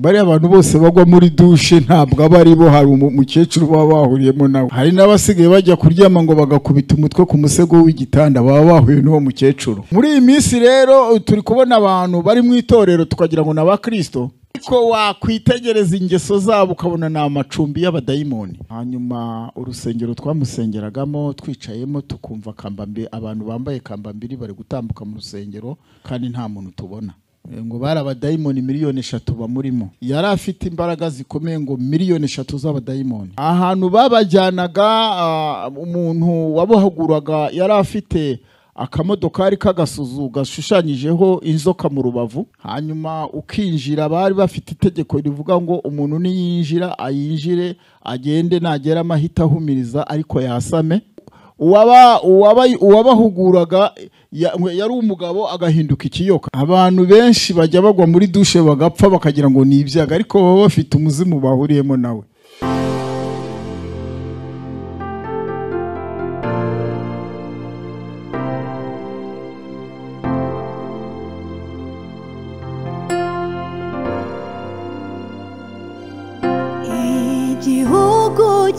bari abantu bose bagwa muri douche ntabwo abari bo hari umukecuru baba bahuriyemo nawe hari n'abasigaye bajya kuryama ngo bagakubita umutwe ku musego w'igitanda baba bahuye n'uwo mukecuru muri iyi minsi rero turi kubona abantu bari mu itorero tukagira ngo n'aba Kristo ko wakwitegereza ingeso zabo ukabona na amacumbi y'abadayimoni hanyuma urusengero twamusengeragamo twicayemo tukumva kambambe abantu bambaye kambambiri bari gutambuka mu rusengero kandi nta muntu tubona ngo bari abadayimoni miliyoni 3 bamurimo yari afite imbaraga zikomeye ngo miliyoni 3 z'abadayimoni ahantu babajyanaga umuntu wabohaguraga yari afite akamodokari k'agasuzu gashushanyijeho inzoka mu rubavu hanyuma ukinjira bari bafite itegeko rivuga ngo umuntu niyinjira ayinjire agende nagera amahita ahumiriza ariko yasame uwabahuguraga yari umugabo agahinduka ikiyoka abantu benshi bajya bagwa muri douche bagapfa bakagira ngo ni ibyaga ariko baba bafite umuzimu bahuriyemo nawe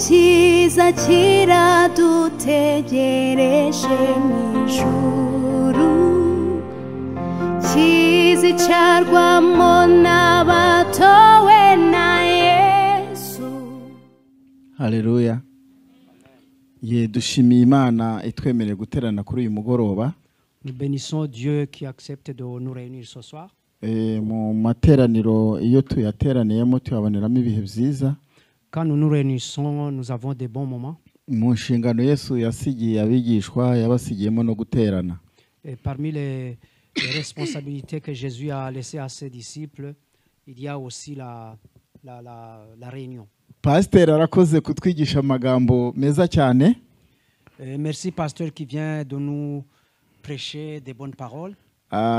Kiza kiradutegereje mw'ijuru kizicarwamo n'abatowe na Yesu. Haleluya. Dushimiye Imana itwemereye guterana kuri uyu mugoroba. Nous bénissons Dieu qui accepte de nous réunir ce soir. Mu materaniro iyo tuyateraniyemo tuyaboneramo ibihe byiza. Quand nous nous réunissons, nous avons des bons moments. Mu nshingano Yesu yasigiye abigishwa yabasigiyemo no guterana. Et parmi les responsabilités que Jésus a laissées à ses disciples, il y a aussi la réunion. Pasteur arakoze kutwigisha amagambo meza cyane. Merci pasteur qui vient de nous prêcher des bonnes paroles.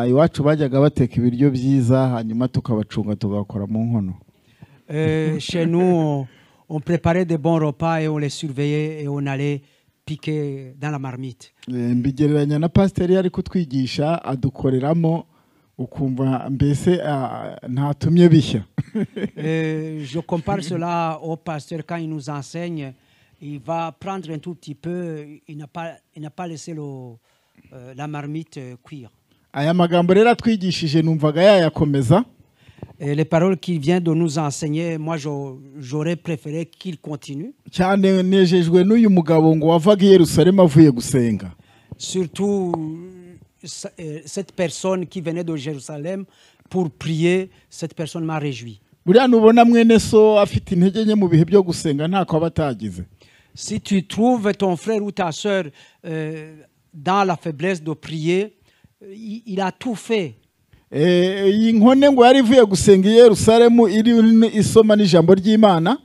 Iwacu bajyaga bateka ibiryo byiza hanyuma tukabacunga tugakora mu nkono. Chez nous, on préparait des bons repas et on les surveillait et on allait piquer dans la marmite. Mbigereranya na pasteur yari kutwigisha adukoreramo ukumva mbese ntatumye bishya. Je compare cela au pasteur quand il nous enseigne, il va prendre un tout petit peu, il n'a pas laissé la marmite cuire. Aya magambo rero atwigishije numvaga yayakomeza. Et les paroles qu'il vient de nous enseigner, moi j'aurais préféré qu'il continue. Cyane nejejwe n'uyu mugabo ngo wavaga i Yerusalemu avuye gusenga. Surtout cette personne qui venait de Jérusalem pour prier, cette personne m'a réjoui. Buriya nubona mwene so afite intege nke mu bihe byo gusenga ntako abatagize. Si tu trouves ton frère ou ta sœur dans la faiblesse de prier, il a tout fait. Iyi nkone ngo yari ivuye gusenga i Yerusalemu iri isoma n'ijambo ry'Imana.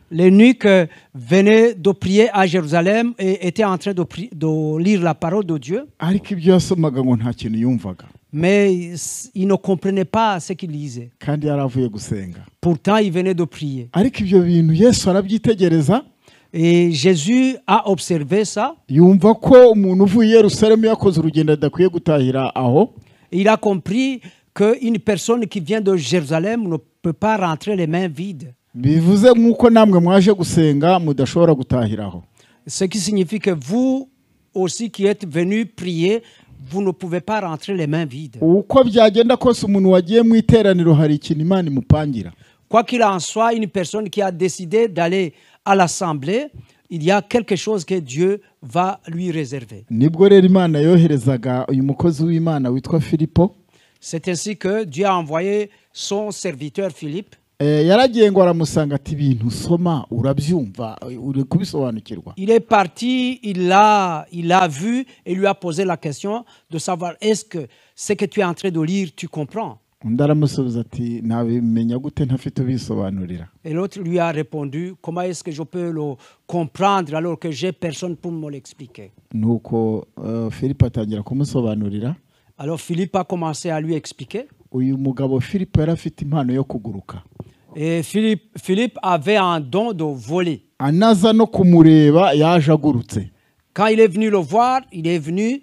L'eunuque venait de prier à Jérusalem et était en train de lire la parole de Dieu. Ariko ibyo yasomaga ngo nta kintu yumvaga. Mais il ne comprenait pas ce qu'il lisait. Kandi yari avuye gusenga. Pourtant, il venait de prier. Ariko ibyo bintu Yesu arabyitegereza. Et Jésus a observé ça. Yumva ko umuntu uvuye i Yerusalemu yakoze urugendo adakwiye gutahira aho. Il a compris qu'une personne qui vient de Jérusalem ne peut pas rentrer les mains vides. Bivuze nk'uko namwe mwaje gusenga mudashobora gutahiraho. Ce qui signifie que vous aussi qui êtes venus prier, vous ne pouvez pas rentrer les mains vides. Uko byagenda kose umuntu wagiye mu iteraniro hari ikintu Imana imupangira. Quoi qu'il en soit, une personne qui a décidé d'aller à l'assemblée, il y a quelque chose que Dieu va lui réserver. Nibwo rero Imana yoherezaga uyu mukozi w'Imana witwa Filipo. C'est ainsi que Dieu a envoyé son serviteur Philippe. Yaragiye ngo aramusanga ati ibintu usoma urabyumva uri kubisobanukirwa. Il est parti, il l'a vu et lui a posé la question de savoir est-ce que ce que tu es en train de lire tu comprends. Ndaramusubiza ati nabimenya gute ntafite ubisobanurira. Et l'autre lui a répondu comment est-ce que je peux le comprendre alors que j'ai personne pour me l'expliquer. Nuko Philippe atangira kumusobanurira. Alors Philippe a commencé à lui expliquer. Uyu mugabo Philippe yari afite impano yo kuguruka. Et Philippe avait un don de voler. Anaza no kumureba yaje agurutse. Quand il est venu le voir, il est venu,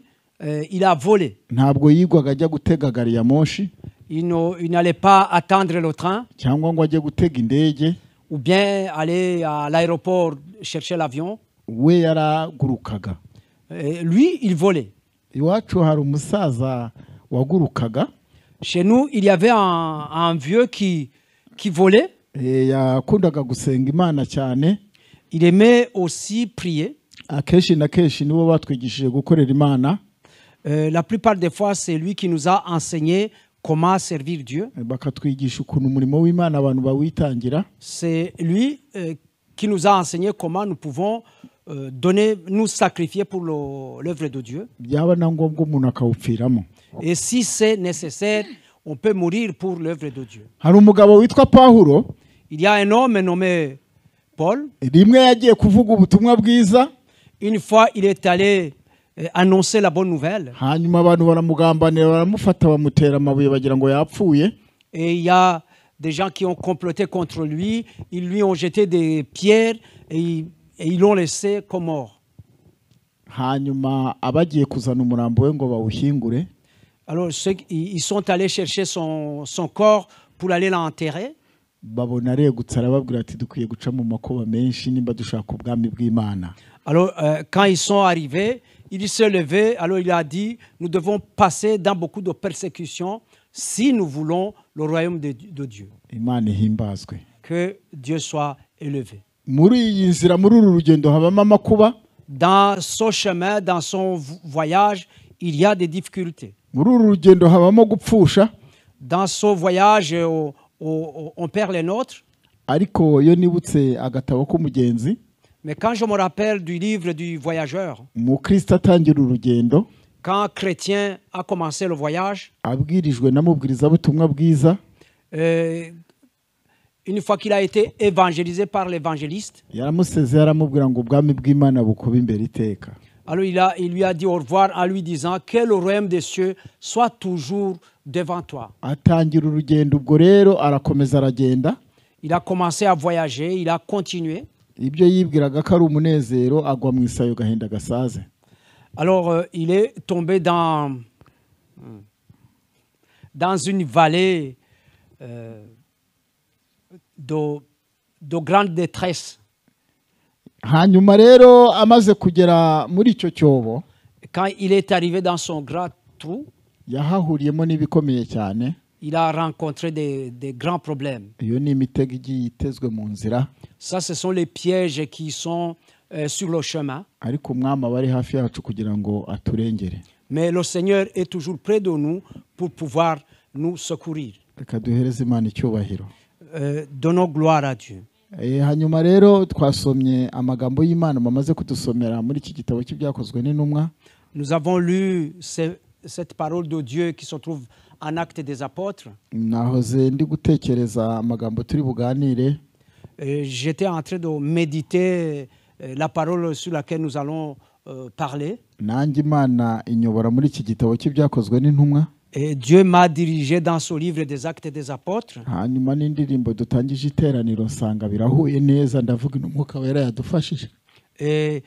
il a volé. Ntabwo yigwaga ajya gutega gari ya moshi. il n'allait pas attendre le train cyangwa ngo ajye gutega indege, ou bien aller à l'aéroport chercher l'avion. we yaragurukaga. Lui, il volait. Iwacu hari umusaza wagurukaga, Chez nous, il y avait un vieux qui volait. yakundaga gusenga Imana cyane. Il aimait aussi prier. Akenshi na kenshi nibo batwigishije gukorera Imana. La plupart des fois, c'est lui qui nous a enseigné comment servir Dieu. Bakatwigisha ukuntu umurimo w'Imana abantu bawitangira. C'est lui qui nous a enseigné comment nous pouvons nous sacrifier pour l'œuvre de Dieu. Byaba na ngombwa umuntu akawupfiramo. Et si c'est nécessaire, on peut mourir pour l'œuvre de Dieu. Hari umugabo witwa Pawulo. Il y a un homme nommé Paul. Rimwe yagiye kuvuga ubutumwa bwiza. Une fois, il est allé annoncer la bonne nouvelle. Hanyuma abantu baramugambanira, baramufata, bamutera amabuye bagira ngo yapfuye. Et il y a des gens qui ont comploté contre lui. Ils lui ont jeté des pierres et ils l'ont laissé comme mort. Hanyuma abagiye kuzana umurambo we ngo bawushyingure. Alors ils sont allés chercher son corps pour aller l'enterrer. Babona aregutse arababwira ati dukwiye guca mu makuba menshi nimba dushaka ubwami bw'Imana. Alors quand ils sont arrivés, il s'est levé, alors il a dit, nous devons passer dans beaucoup de persécutions si nous voulons le royaume de Dieu. Imana ihimbazwe. Que Dieu soit élevé. Muri iyi nzira, muri uru rugendo habamo amakuba. Dans son chemin, dans son voyage, il y a des difficultés. Muri uru rugendo habamo gupfusha. Dans ce voyage, on perd les nôtres. Ariko iyo nibutse agatabo k'umugenzi, Mais quand je me rappelle du livre du voyageur, umukristo atangira urugendo, quand chrétien a commencé le voyage, abwirijwe na mubwirizabutumwa bwiza, une fois qu'il a été évangélisé par l'évangéliste, yaramuseze aramubwira ngo ubwami bw'Imana bukuba imbere iteka. alors il lui a dit au revoir en lui disant que le royaume des cieux soit toujours devant toi. Atangira urugendo, ubwo rero arakomeza aragenda. Il a commencé à voyager, il a continué. Ibyo yibwiraga ko ari umunezero agwa mu isayo gahinda gasaze. Alors il est tombé dans une vallée de grande détresse. Hanyuma rero amaze kugera muri icyo cyobo, Quand il est arrivé dans son grand trou, yahahuriyemo n'ibikomeye cyane. il a rencontré des grands problèmes. Iyo ni imitego igiye itezwe mu nzira. Ça, ce sont les pièges qui sont sur le chemin. Ariko umwami aba ari hafi yacu kugira ngo aturengere. Mais le Seigneur est toujours près de nous pour pouvoir nous secourir. Reka duhereze Imana icyubahiro. Donnons gloire à Dieu. Hanyuma rero twasomye amagambo y'Imana bamaze kudusomera muri iki gitabo cy'ibyakozwe n'intumwa. Nous avons lu cette parole de Dieu qui se trouve en Actes des Apôtres. Nahoze ndi gutekereza amagambo turi buganire. J'étais en train de méditer la parole sur laquelle nous allons parler. Nanjye Imana inyobora muri iki gitabo cy'ibyakozwe n'intumwa. Et Dieu m'a dirigé dans ce livre des Actes des Apôtres. Hanyuma n'indirimbo dutangije iteraniro nsanga birahuye neza, ndavuga n'umwuka wera yadufashije. Et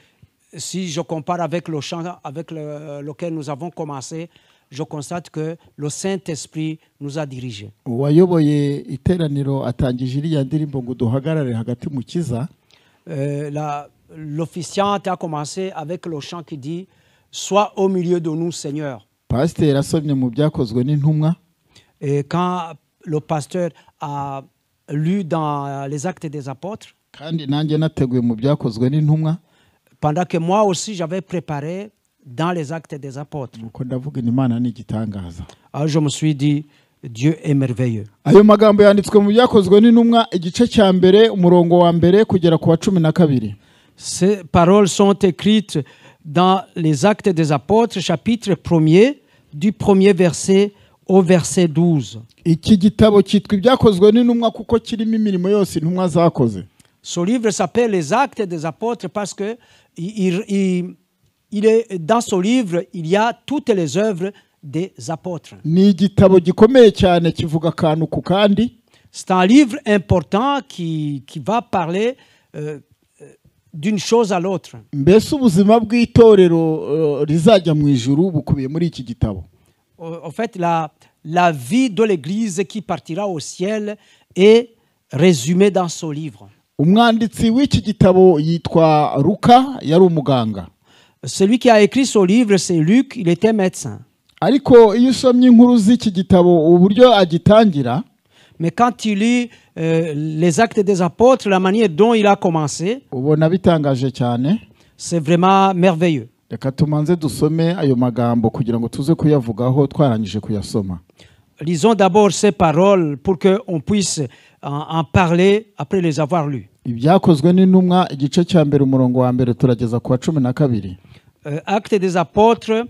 si je compare avec le chant avec lequel nous avons commencé, je constate que le Saint-Esprit nous a dirigés. Uwayoboye iteraniro atangije iriya ndirimbo ngo duhagarare hagati mu kiza. L'officiante a commencé avec le chant qui dit « Sois au milieu de nous, Seigneur ». Pasteur asomye mu byakozwe n'intumwa. Et quand le pasteur a lu dans les Actes des Apôtres, kandi nanjye nateguye mu byakozwe n'intumwa, pendant que moi aussi j'avais préparé dans les Actes des Apôtres, uko ndavuga Imana ni igitangaza. alors je me suis dit Dieu est merveilleux. Ayo magambo yanditswe mu byakozwe n'intumwa igice cya mbere umurongo wa mbere kugera ku wa 12. Ces paroles sont écrites dans les Actes des Apôtres, chapitre 1er, du 1er verset au verset 12. Iki gitabo cyitwa ibyakozwe n'intumwa kuko kirimo imirimo yose intumwa zakoze. Ce livre s'appelle les Actes des Apôtres parce que dans ce livre, il y a toutes les œuvres des apôtres. Ni igitabo gikomeye cyane kivuga akantu ku kandi. C'est un livre important qui va parler d'une chose à l'autre. Mbese ubuzima bw'itorero rizajya mu ijuru bukubiye muri iki gitabo. En fait, la la vie de l'Église qui partira au ciel est résumée dans ce livre. umwanditsi w'iki gitabo yitwa Luka, yari umuganga. Celui qui a écrit ce livre, c'est Luc, il était médecin. Ariko iyo usomye inkuru z'iki gitabo uburyo agitangira, Mais quand tu lis les actes des apôtres, la manière dont il a commencé, ubona bitangaje cyane. c'est vraiment merveilleux. Reka tumanze dusome ayo magambo kugira ngo tuze kuyavugaho twarangije kuyasoma. Lisons d'abord ces paroles pour qu'on puisse en parler après les avoir lues. Ibyakozwe n'intumwa igice cya mbere umurongo wa mbere turageza ku wa 12. Actes des apôtres,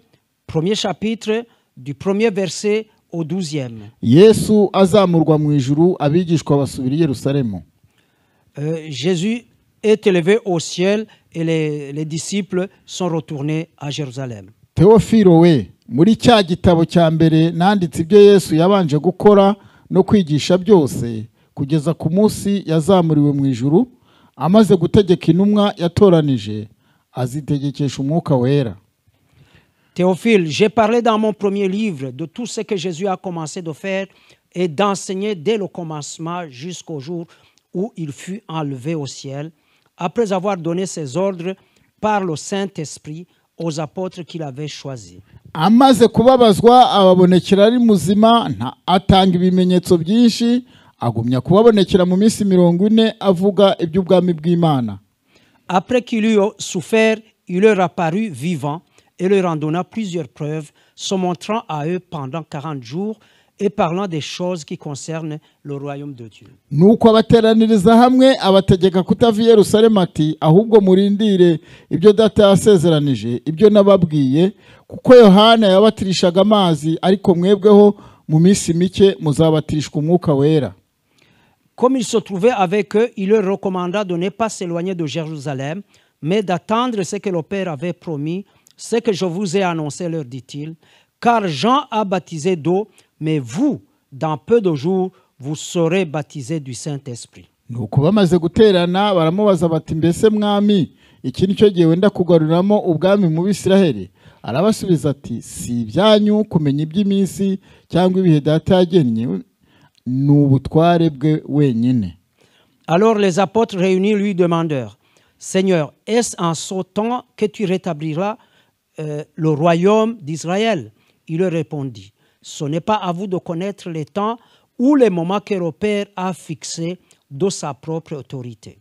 premier chapitre, du premier verset au 12e. Yesu azamurwa mu ijuru, abigishwa basubira i Yerusalemu. Jésus est élevé au ciel et les disciples sont retournés à Jérusalem. Teofilo we, muri cya gitabo cya mbere nanditse ibyo Yesu yabanje gukora no kwigisha byose kugeza ku munsi yazamuriwe mu ijuru, amaze gutegeka intumwa yatoranije, azitegekesha umwuka wera. Théophile, j'ai parlé dans mon premier livre de tout ce que Jésus a commencé de faire et d'enseigner dès le commencement jusqu'au jour où il fut enlevé au ciel, après avoir donné ses ordres par le Saint-Esprit aux apôtres qu'il avait choisis. Amaze kubabazwa ababonekera ari muzima, atanga ibimenyetso byinshi, agumya kubabonekera mu minsi 40 avuga iby'ubwami bw'Imana. Après qu'il eut souffert, il leur apparut vivant et leur en donna plusieurs preuves, se montrant à eux pendant 40 jours et parlant des choses qui concernent le royaume de Dieu. Nuko abateraniriza hamwe abategeka kutava i Yerusalemu ati, ahubwo murindire ibyo data yasezeranije, ibyo nababwiye, kuko Yohana yabatirishaga amazi, ariko mwebweho mu minsi mike muzabatirishwa umwuka wera. Comme il se trouvait avec eux, il leur recommanda de ne pas s'éloigner de Jérusalem, mais d'attendre ce que le Père avait promis, ce que je vous ai annoncé, leur dit-il, car Jean a baptisé d'eau, mais vous, dans peu de jours, vous serez baptisés du Saint-Esprit. Nuko bamaze guterana baramubaza bati, mbese mwami, iki nicyo gihe wenda kugaruriramo ubwami mu Bisiraheli? Arabasubiza ati, si ibyanyu kumenya iby'iminsi cyangwa ibihe data yagennye, ni ubutware bwe wenyine. Alors les apôtres réunis lui demandèrent, Seigneur, est-ce en ce temps que tu rétabliras le royaume d'Israël? Il leur répondit, ce n'est pas à vous de connaître les temps ou les moments que le Père a fixés de sa propre autorité.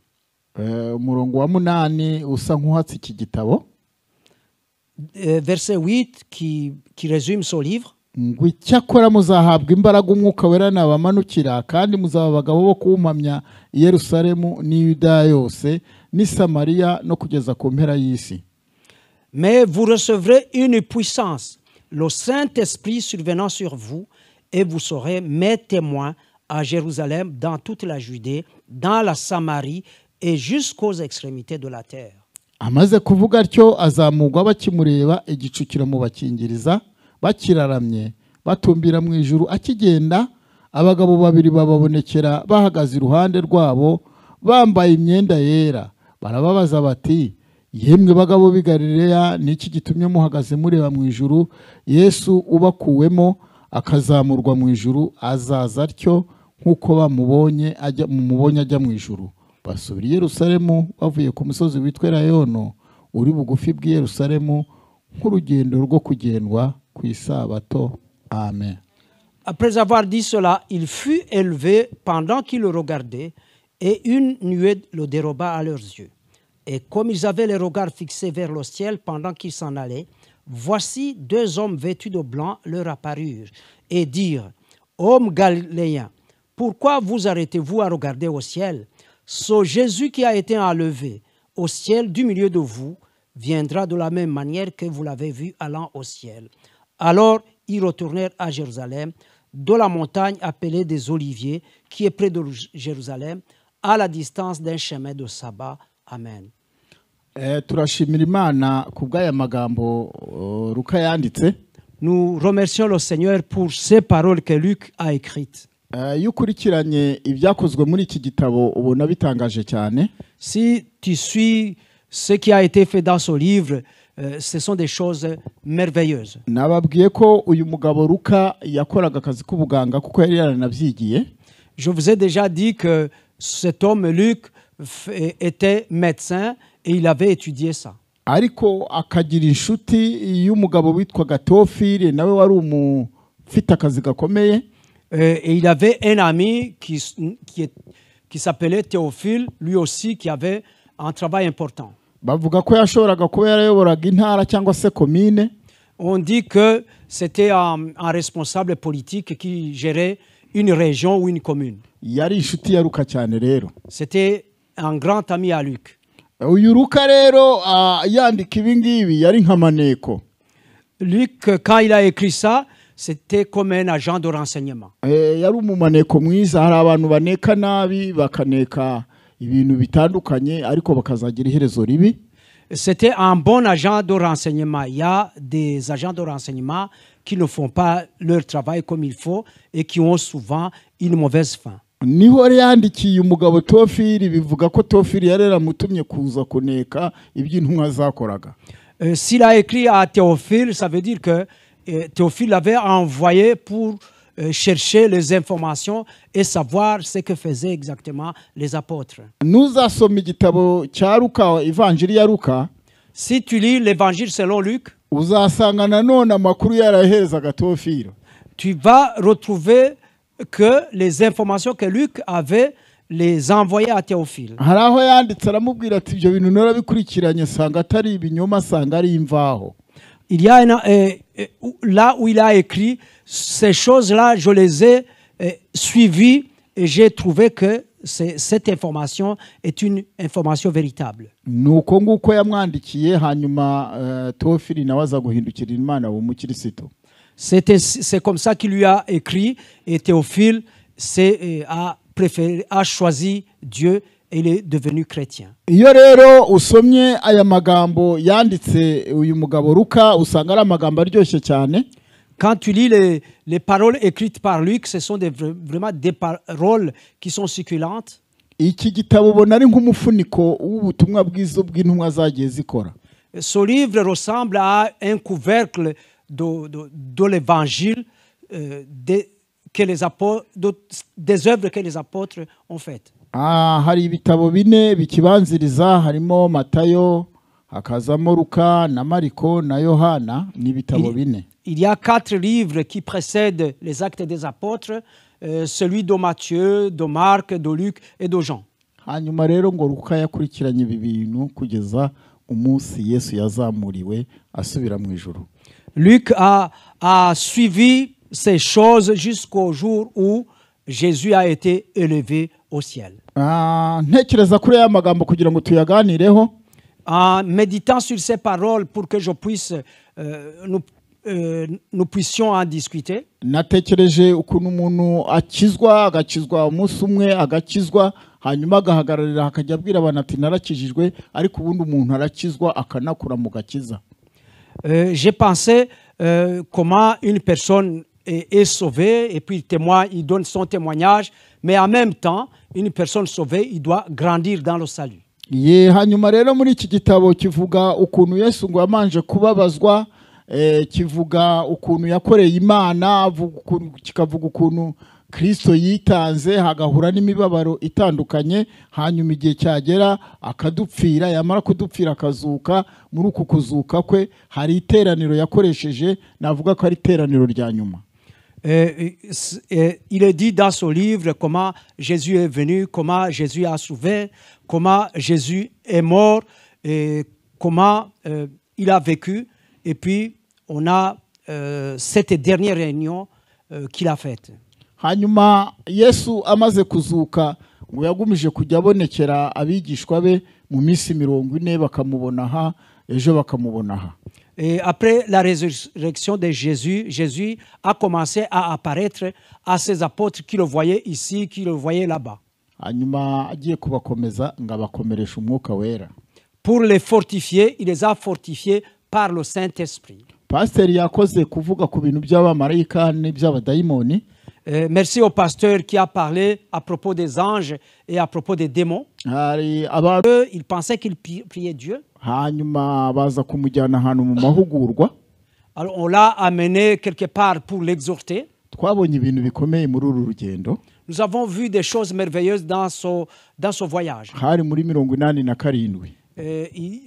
Umurongo wa 8 usa nk'uhatse iki gitabo. Verset 8 qui résume ce livre. Ngo icyakora muzahabwa imbaraga umwuka wera nabamanukira, kandi muzaba abagabo bo kuwumamya i Yerusalemu n'i Yudaya yose n'i Samariya no kugeza ku mpera y'isi. Mais vous recevrez une puissance, le Saint-Esprit survenant sur vous, et vous serez mes témoins à Jérusalem, dans toute la Judée, dans la Samarie et jusqu'aux extrémités de la terre. Amaze kuvuga atyo azamugwa bakimureba, igicu kiramubakingiriza, bakiraramye batumbira mu ijuru. Akigenda abagabo babiri bababonekera bahagaze iruhande rwabo bambaye imyenda yera. Barababaza bati, yemwe bagabo b'i Galileya, niki gitumye muhagaze mureba mu ijuru? Yesu ubakuwemo akazamurwa mu ijuru azaza atyo nk'uko bamubonye ajya mu ijuru. Basubira i Yerusalemu bavuye ku musozi witwa Elayono uri bugufi bw'i Yerusalemu, nk'urugendo rwo kugendwa ku isabato. Amen. Après avoir dit cela, il fut élevé pendant qu'ils le regardaient, et une nuée le déroba à leurs yeux. Et comme ils avaient les regards fixés vers le ciel pendant qu'ils s'en allaient, voici 2 hommes vêtus de blanc leur apparurent et dirent, Hommes galiléens, pourquoi vous arrêtez-vous à regarder au ciel? Ce Jésus qui a été enlevé au ciel du milieu de vous viendra de la même manière que vous l'avez vu allant au ciel. Alors ils retournèrent à Jérusalem, de la montagne appelée des Oliviers, qui est près de Jérusalem, à la distance d'un chemin de sabbat. Amen. Turashimira Imana kubw'aya magambo Luka yanditse. Nous remercions le Seigneur pour ces paroles que Luc a écrites. Iyo ukurikiranye ibyakozwe muri iki gitabo ubona bitangaje cyane. Si tu suis ce qui a été fait dans ce livre, ce sont des choses merveilleuses. nababwiye ko uyu mugabo Luka yakoraga akazi k'ubuganga kuko yari yaranabyigiye. Je vous ai déjà dit que cet homme, Luc, était médecin et il avait étudié ça. ariko akagira inshuti y'umugabo witwaga Théophile nawe wari ufite akazi gakomeye. Et il avait un ami qui s'appelait Théophile, lui aussi, qui avait un travail important. bavuga ko yashoboraga kuba yarayoboraga intara cyangwa se komine. On dit que c'était un responsable politique qui gérait une région ou une commune. yari inshuti ya Luka cyane rero. C'était un grand ami à Luc. uyu Luka rero yandika ibi ngibi yari nk'amaneko. Luc, quand il a écrit ça, c'était comme un agent de renseignement. yari umumaneko mwiza. hari abantu baneka nabi bakaneka ibintu bitandukanye ariko bakazagira iherezo ribi. C'était un bon agent de renseignement. Il y a des agents de renseignement qui ne font pas leur travail comme il faut et qui ont souvent une mauvaise fin. niho yandikiye umugabo Théophile bivuga ko Théophile yari yaramutumye kuza kuneka iby'intumwa zakoraga. S'il a écrit à Théophile, ça veut dire que Théophile l'avait envoyé pour chercher les informations et savoir ce que faisaient exactement les apôtres. Nuzasoma igitabo cya Luka, ivanjiri ya Luka, si tu lis l'évangile selon Luc, uzasanga nanone amakuru yaraherezaga Théophile. Tu vas retrouver que les informations que Luc avait les envoyait à Théophile. hari aho yanditse aramubwira ati ibyo bintu narabikurikiranye sanga atari ibinyoma sanga ari imvaho. Il y a là où il a écrit ces choses-là, je les ai suivies et j'ai trouvé que cette information est une information véritable. nuko nguko yamwandikiye hanyuma Théophile nawe aza guhindukira Imana w'umukristo. C'est comme ça qu'il lui a écrit et Théophile a choisi Dieu et il est devenu chrétien. iyo rero usomye aya magambo yanditse uyu mugabo Luka usanga ari amagambo aryoshye cyane. Quand tu lis les paroles écrites par Luc, ce sont vraiment des paroles qui sont succulentes. iki gitabo ubona ari nk'umufuniko w'ubutumwa bwiza bw'intumwa zagiye zikora. Ce livre ressemble à un couvercle de l'évangile des œuvres que les apôtres ont faites. hari ibitabo bine bikibanziriza harimo Matayo, hakazamo Luka na Mariko na Yohana. ni ibitabo bine. Il y a 4 livres qui précèdent les actes des apôtres, celui de Matthieu, de Marc, de Luc et de Jean. hanyuma rero ngo Luka yakurikiranye ibi bintu kugeza umunsi Yesu yazamuriwe asubira mu ijuru. Luc a suivi ces choses jusqu'au jour où Jésus a été élevé au ciel. ntekereza kuri aya magambo kugira ngo tuyaganireho. En méditant sur ces paroles pour que je puisse nous puissions en discuter. natekereje ukuntu umuntu agakizwa umunsi umwe agakizwa hanyuma agahagararira akajya abwira abantu ati narakijijwe ariko ubundi umuntu arakizwa akanakura mu gakiza. J'ai pensé comment une personne est sauvée et puis il donne son témoignage, mais en même temps, une personne sauvée, il doit grandir dans le salut. hanyuma rero muri iki gitabo kivuga ukuntu Yesu ngo yamanje kubabazwa, kivuga ukuntu yakoreye Imana, kikavuga ukuntu Kristo yitanze hagahura n'imibabaro itandukanye, hanyuma igihe cyagera akadupfira, yamara kudupfira akazuka. muri uku kuzuka kwe hari iteraniro yakoresheje, navuga ko ari iteraniro rya nyuma. Il est dit dans ce livre comment Jésus est venu, comment Jésus a sauvé, comment Jésus est mort, et comment il a vécu. Et puis, on a cette dernière réunion qu'il a faite. hanyuma Yesu amaze kuzuka ngo yagumije kujya abonekera abigishwa be mu minsi 40 bakamubona aha ejo bakamubona aha. Et après la résurrection de Jésus, Jésus a commencé à apparaître à ses apôtres qui le voyaient ici, qui le voyaient là-bas. hanyuma agiye kubakomeza ngo abakomereshe umwuka wera. Pour les fortifier, il les a fortifiés par le Saint-Esprit. Pasteur yakoze kuvuga ku bintu by'abamarayika n'iby'abadayimoni. Merci au pasteur qui a parlé à propos des anges et à propos des démons. hari abantu Eux, ils pensaient qu'ils priaient Dieu. hanyuma baza kumujyana ahantu mu mahugurwa Alors on l'a amené quelque part pour l'exhorter. twabonye ibintu bikomeye muri uru rugendo. Nous avons vu des choses merveilleuses dans son voyage. Hari muri 87.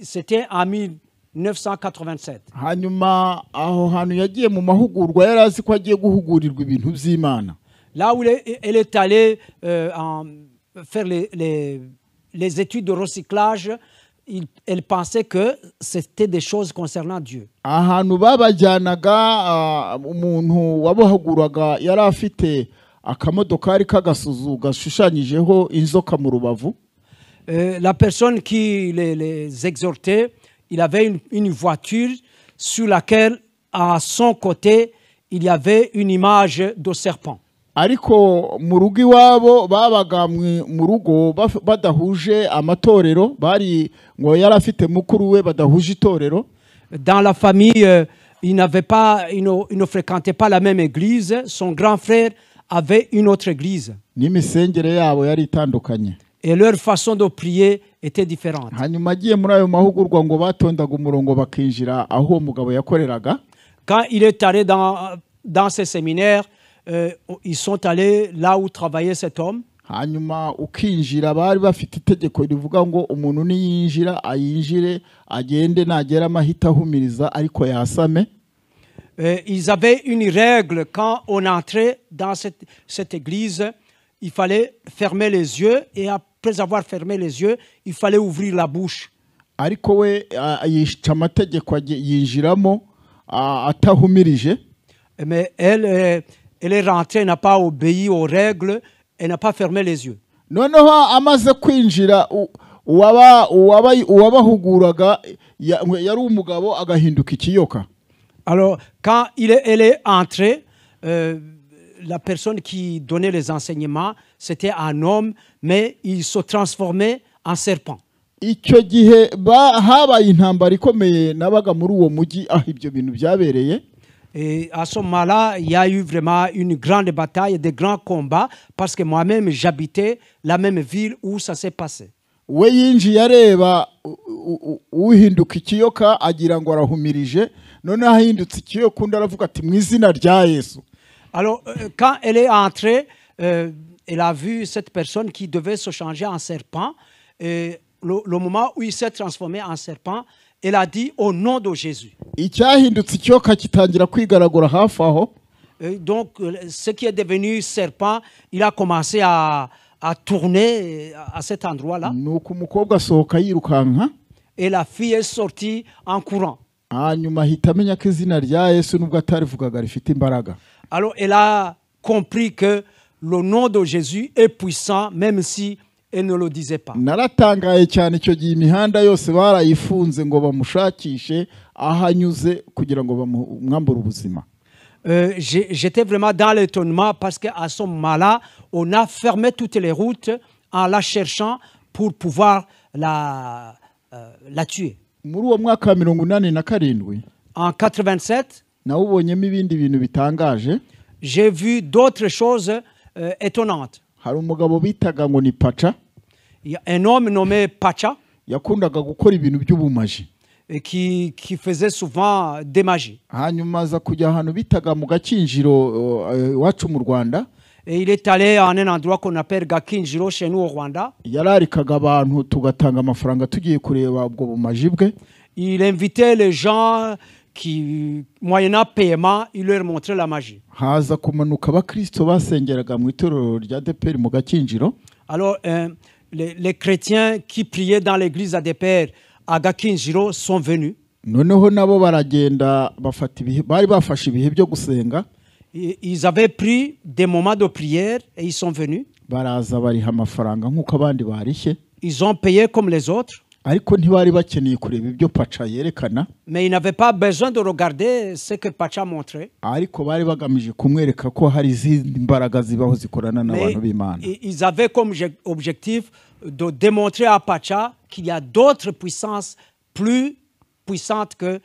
C'était en 1987. Hanyuma aho hantu yagiye mu mahugurwa yari azi ko agiye guhugurirwa ibintu by'Imana. Là où elle est allée faire les études de recyclage, elle pensait que c'était des choses concernant Dieu. Ahantu babajyanaga umuntu wabahuguraga yari afite akamodokari k'agasuzu gashushanyijeho inzoka mu rubavu. La personne qui les exhortait, il avait une voiture sur laquelle, à son côté, il y avait une image de serpent. Ariko mu rugo iwabo babaga mu rugo badahuje amatorero, bari ngo yari afite mukuru we badahuje itorero. Dans la famille, il ne fréquentait pas la même église. Son grand frère avait une autre église. N'imisengere yabo yari itandukanye. Et leur façon de prier était différente. Hanyuma agiye muri ayo mahugurwa ngo batondaga umurongo bakinjira aho umugabo yakoreraga. Quand il est allé dans ces séminaires, ils sont allés là où travaillait cet homme. Hanyuma ukinjira bari bafite itegeko rivuga ngo umuntu niyinjira ayinjire agende nagera amahita ahumiriza ariko yasame. Ils avaient une règle quand on entrait dans cette église, il fallait fermer les yeux et après avoir fermé les yeux, il fallait ouvrir la bouche. Ariko we yisha amategeko yinjiramo atahumirije. Mais elle est rentrée, elle n'a pas obéi aux règles, elle n'a pas fermé les yeux. Noneho amaze kwinjira uwabahuguraga yari umugabo agahinduka ikiyoka. Alors, quand elle est entrée, la personne qui donnait les enseignements, c'était un homme, mais il se transformait en serpent. Icyo gihe habaye intambara ikomeye nabaga muri uwo mujyi aho ibyo bintu byabereye. Et à ce moment-là, il y a eu vraiment une grande bataille, des grands combats, parce que moi-même, j'habitais la même ville où ça s'est passé. We yinjiye areba uhinduka ikiyoka agira ngo arahumirije, none ahindutse ikiyoka undi aravuga ati mu izina rya Yesu. Alors, quand elle est entrée, elle a vu cette personne qui devait se changer en serpent. Et le moment où il s'est transformé en serpent, elle a dit au nom de Jésus. Icyahindutse ikiyoka kitangira kwigaragura hafi aho. Donc, ce qui est devenu serpent, il a commencé à tourner à cet endroit-là. Nuko umukobwa asohoka yirukanka. Et la fille est sortie en courant. Hanyuma ahita amenya ko izina rya Yesu nubwo atarivugaga rifite imbaraga. Alors, elle a compris que le nom de Jésus est puissant, même si elle ne le disait pas. Naratangaye cyane icyo gihe imihanda yose barayifunze ngo bamushakishe ahanyuze kugira ngo bamwambure ubuzima. J'étais vraiment dans l'étonnement parce qu'à ce moment-là, on a fermé toutes les routes en la cherchant pour pouvoir la tuer. Muri uwo mwaka wa 87 En 87, nawubonyemo ibindi bintu bitangaje. j'ai vu d'autres choses étonnantes. Hari umugabo bitaga ngo ni Pacha. Il y a un homme nommé Pacha yakundaga gukora ibintu by'ubumaji qui faisait souvent des magies. Hanyuma aza kujya ahantu bitaga mu Gakinjiro iwacu mu Rwanda. Et il est allé à un endroit qu'on appelle Gakinjiro chez nous au Rwanda. Yararikaga abantu tugatanga amafaranga tugiye kureba ubwo bumaji bwe. Il invitait les gens qui, moyennant paiement, il leur montrait la magie. Haza kumanuka abakristo basengeraga mu itorero rya ADEPR mu Gakinjiro. Alors, les chrétiens qui priaient dans l'église ADEPR à Gakinjiro sont venus. Noneho nabo baragenda bafata ibihe bari bafashe ibihe byo gusenga. Ils avaient pris des moments de prière et ils sont venus. Baraza bariha amafaranga nkuko abandi barishye. Ils ont payé comme les autres. Ariko ntibari bakeneye kureba ibyo Pacha yerekana. Mais ils n'avaient pas besoin de regarder ce que Pacha montrait. Ariko bari bagamije kumwereka ko hari izindi mbaraga zibaho zikorana n'abantu b'Imana. Ils avaient comme objectif de démontrer à Pacha qu'il y a d'autres puissances plus puissantes que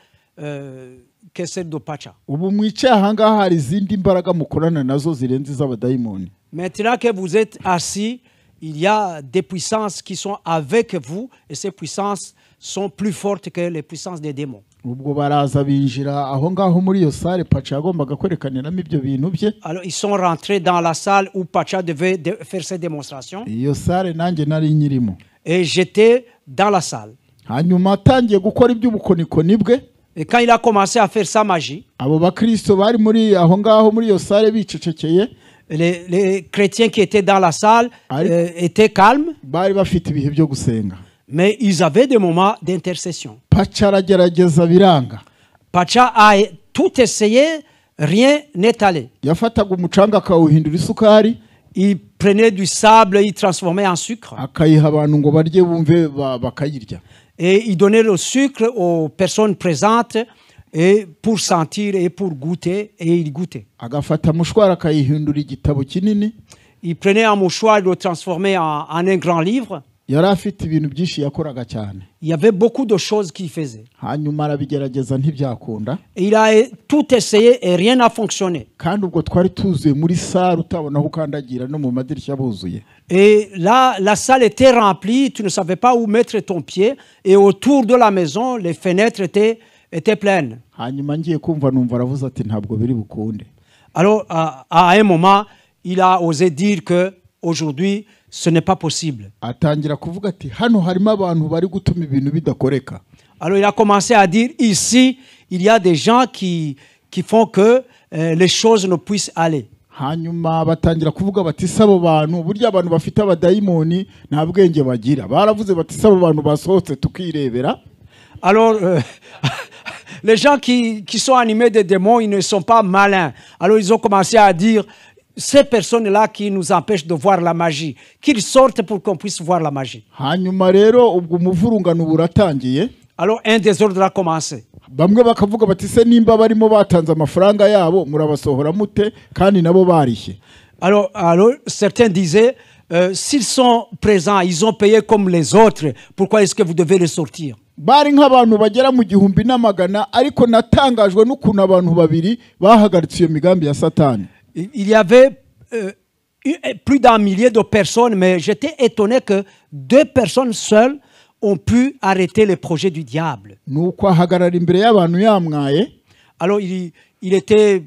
que celle de Pacha. ubu mwicaye ahangaha hari izindi mbaraga mukorana nazo zirenze iz'abadayimoni. Maintenant que vous êtes assis, il y a des puissances qui sont avec vous et ces puissances sont plus fortes que les puissances des démons. ubwo baraza binjira aho ngaho muri iyo sale Pacha yagombaga kwerekaniramo ibyo bintu bye. Alors ils sont rentrés dans la salle où Pacha devait faire ses démonstrations iyo sale nanjye nari nyirimo. et j'étais dans la salle. hanyuma atangiye gukora iby'ubukonikoni bwe. Et quand il a commencé à faire sa magie, abo bakristo bari muri aho ngaho muri iyo sale bicecekeye, les chrétiens qui étaient dans la salle étaient calmes, bari bafite ibihe byo gusenga. mais ils avaient des moments d'intercession. Pacha aragerageza biranga. Pacha a tout essayé, rien n'est allé. yafataga umucanga akawuhindura isukari, Il prenait du sable, il transformait en sucre. akayiha abantu ngo barye bumve bakayirya. Et il donnait le sucre aux personnes présentes et pour sentir et pour goûter, et il goûtait. agafata mushwara akayihindura igitabo kinini. Il prenait un mouchoir et le transformait en un grand livre. yari afite ibintu byinshi yakoraga cyane. Il y avait beaucoup de choses qu'il faisait. hanyuma arabigerageza ntibyakunda. Et il a tout essayé et rien n'a fonctionné. kandi ubwo twari tuzuye muri sare utabona aho ukandagira no mu madirishya buzuye. Et là, la salle était remplie, tu ne savais pas où mettre ton pied. Et autour de la maison, les fenêtres étaient pleines. hanyuma ngiye kumva numva aravuze ati ntabwo biri bukunde. Alors, à un moment, il a osé dire que aujourd'hui, ce n'est pas possible. atangira kuvuga ati hano harimo abantu bari gutuma ibintu bidakoreka. Alors, il a commencé à dire, ici, il y a des gens qui font que les choses ne puissent aller. hanyuma batangira kuvuga bati sabo bantu burya abantu bafite abadayimoni nta bwenge bagira. baravuze bati sabo bantu basohotse tukirebera. Alors, les gens qui sont animés de démons, ils ne sont pas malins. Alors, ils ont commencé à dire, ces personnes-là qui nous empêchent de voir la magie, qu'ils sortent pour qu'on puisse voir la magie. hanyuma rero ubwo umuvurungano buratangiye. Alors, un désordre a commencé. bamwe bakavuga bati se nimba barimo batanze amafaranga yabo murabasohora mute kandi nabo barishye. Alors certains disaient, s'ils sont présents, ils ont payé comme les autres, pourquoi est-ce que vous devez les sortir? bari nk'abantu bagera mu 1,000 ariko natangajwe n'ukuntu abantu babiri bahagaritse iyo migambi ya Satani. Il y avait plus d'un millier de personnes, mais j'étais étonné que 2 personnes seules ont pu arrêter les projets du diable. nuko ahagarara imbere y'abantu yamwaye. Alors il était,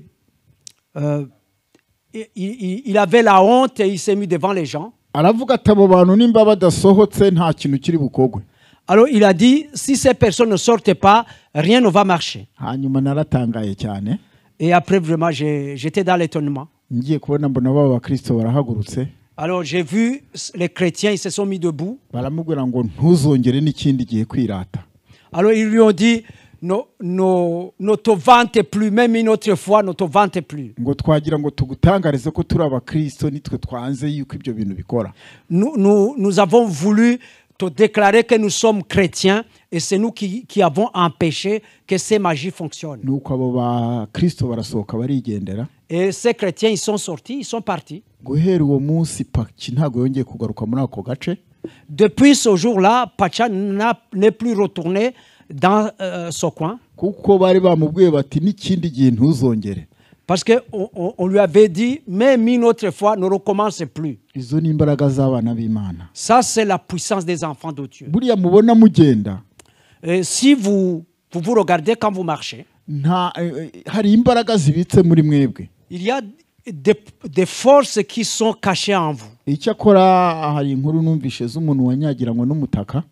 il avait la honte et il s'est mis devant les gens. aravuga ati abo bantu nimba badasohotse nta kintu kiri bukogwe. Alors il a dit, si ces personnes ne sortent pas, rien ne va marcher. hanyuma naratangaye cyane. Et après, vraiment, j'étais dans l'étonnement. ngiye kubona mbona baba bakristo barahagurutse. Alors j'ai vu les chrétiens, ils se sont mis debout. baramubwira ngo ntuzongere n'ikindi gihe kwirata. Alors ils lui ont dit, ne te vante plus, même une autre fois, ne te vante plus. ngo twagira ngo tugutangarize ko turi abakristo nitwe twanze yuko ibyo bintu bikora. Nous avons voulu te déclarer que nous sommes chrétiens et c'est nous qui avons empêché que ces magies fonctionnent. nuko abo bakristo barasohoka barigendera. Et ces chrétiens, ils sont sortis, ils sont partis. guhera uwo munsi Pacha ntabwo yongeye kugaruka muri ako gace. Depuis ce jour-là, Pacha n'est plus retourné dans ce coin. kuko bari bamubwiye bati n'ikindi gihe ntuzongere. Parce qu'on lui avait dit, même une autre fois, ne recommence plus. izo ni imbaraga z'abana b'Imana. Ça, c'est la puissance des enfants de Dieu. buriya mubona mugenda. Si vous regardez quand vous marchez, hari imbaraga zibitse muri mwebwe. il y a des forces qui sont cachées en vous. icyakora hari inkuru numvishe z'umuntu wanyagiranywe n'umutaka.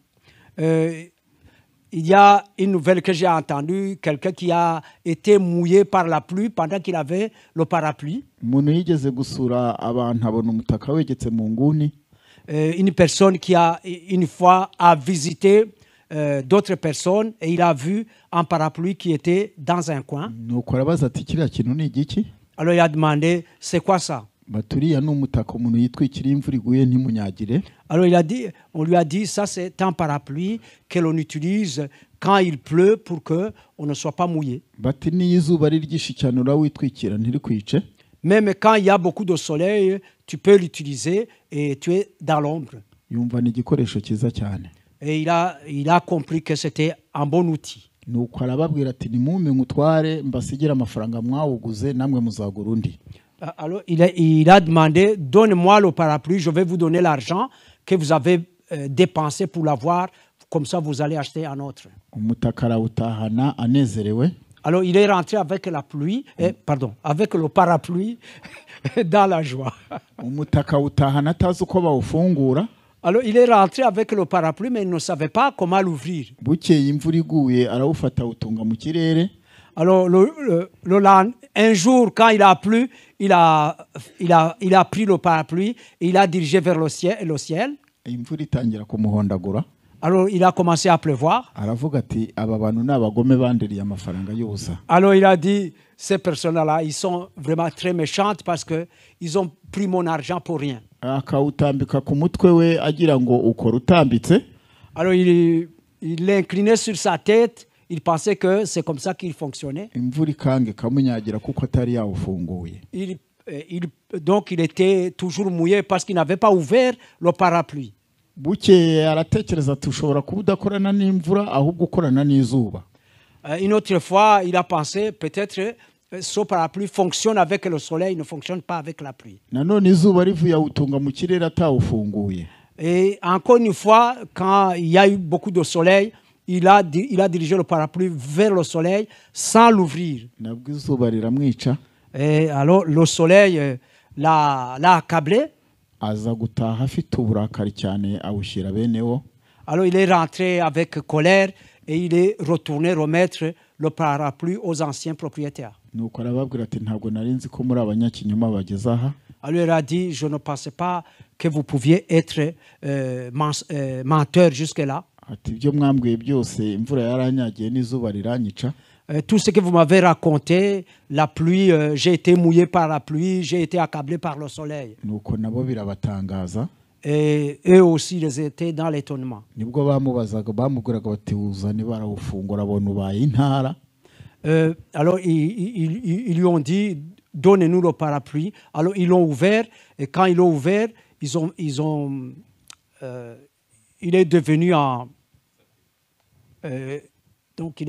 Il y a une nouvelle que j'ai entendue, quelqu'un qui a été mouillé par la pluie pendant qu'il avait le parapluie. umuntu yigeze gusura abantu abona umutaka wegetse mu nguni. Une personne qui a une fois a visité d'autres personnes et il a vu un parapluie qui était dans un coin. nuko arabaza ati kiriya kintu ni igiki. Alors il a demandé, c'est quoi ça? baturiya ni umutaka umuntu yitwikira imvura iguye ntimunyagire. Alors on lui a dit, ça c'est un parapluie que l'on utilise quand il pleut pour que on ne soit pas mouillé. bati niyo izuba ari ryinshi cyane urawitwikira ntirikwice. Même quand il y a beaucoup de soleil, tu peux l'utiliser et tu es dans l'ombre. yumva ni igikoresho cyiza cyane. Et il a compris que c'était un bon outil. nuko arababwira ati nimume ngutware mbasigira amafaranga mwawuguze namwe muzagura undi. Alors il a demandé, donne-moi le parapluie, je vais vous donner l'argent que vous avez dépensé pour l'avoir, comme ça vous allez acheter un autre. Umutaka arawutahana anezerewe. Alors il est rentré avec la pluie, avec le parapluie dans la joie. Umutaka awutahana atazi uko bawufungura. Alors il est rentré avec le parapluie, mais il ne savait pas comment l'ouvrir. Bukeye imvura iguye arawufata awutunga mu kirere. Alors un jour, quand il a plu, il a pris le parapluie et il a dirigé vers le ciel. Imvura itangira kumuhondagura. Alors il a commencé à pleuvoir. Aravuga ati aba bantu n'abagome bandiriye amafaranga y'ubusa. Alors il a dit, ces personnes-là, ils sont vraiment très méchantes parce qu'ils ont pris mon argent pour rien. Akawutambika ku mutwe we agira ngo ukora utambitse. Alors il l'inclinait sur sa tête. Il pensait que c'est comme ça qu'il fonctionnait. Imvura ikange kamunyagira kuko atari yawufunguye. Donc il était toujours mouillé parce qu'il n'avait pas ouvert le parapluie. Bukeye aratekereza ati ushobora kuba udakorana n'imvura ahubwo ukorana n'izuba. Une autre fois, il a pensé peut-être ce parapluie fonctionne avec le soleil, ne fonctionne pas avec la pluie. Nanone izuba rivuye awutunga mu kirere atawufunguye. Et encore une fois, quand il y a eu beaucoup de soleil, il a dirigé le parapluie vers le soleil sans l'ouvrir. Nabwo izuba riramwica. Et alors le soleil l'a accablé. Aza gutaha afite uburakari cyane awushyira benewo. Alors il est rentré avec colère et il est retourné remettre le parapluie aux anciens propriétaires. Nuko arababwira ati ntabwo nari nzi ko muri abanyakinyoma bageze aha. Alors il a dit, je ne pensais pas que vous pouviez être menteur jusque-là. Ati ibyo mwambwiye byose imvura yaranyagiye n'izuba riranyica. Tout ce que vous m'avez raconté, la pluie, j'ai été mouillé par la pluie, j'ai été accablé par le soleil. Nuko nabo birabatangaza. Et eux aussi, ils étaient dans l'étonnement. Nibwo bamubazaga bamubwiraga bati uzane barawufungura abona ubaye intara. Alors ils lui ont dit, donnez-nous le parapluie. Alors ils l'ont ouvert et quand ils l'ont ouvert, il est devenu donc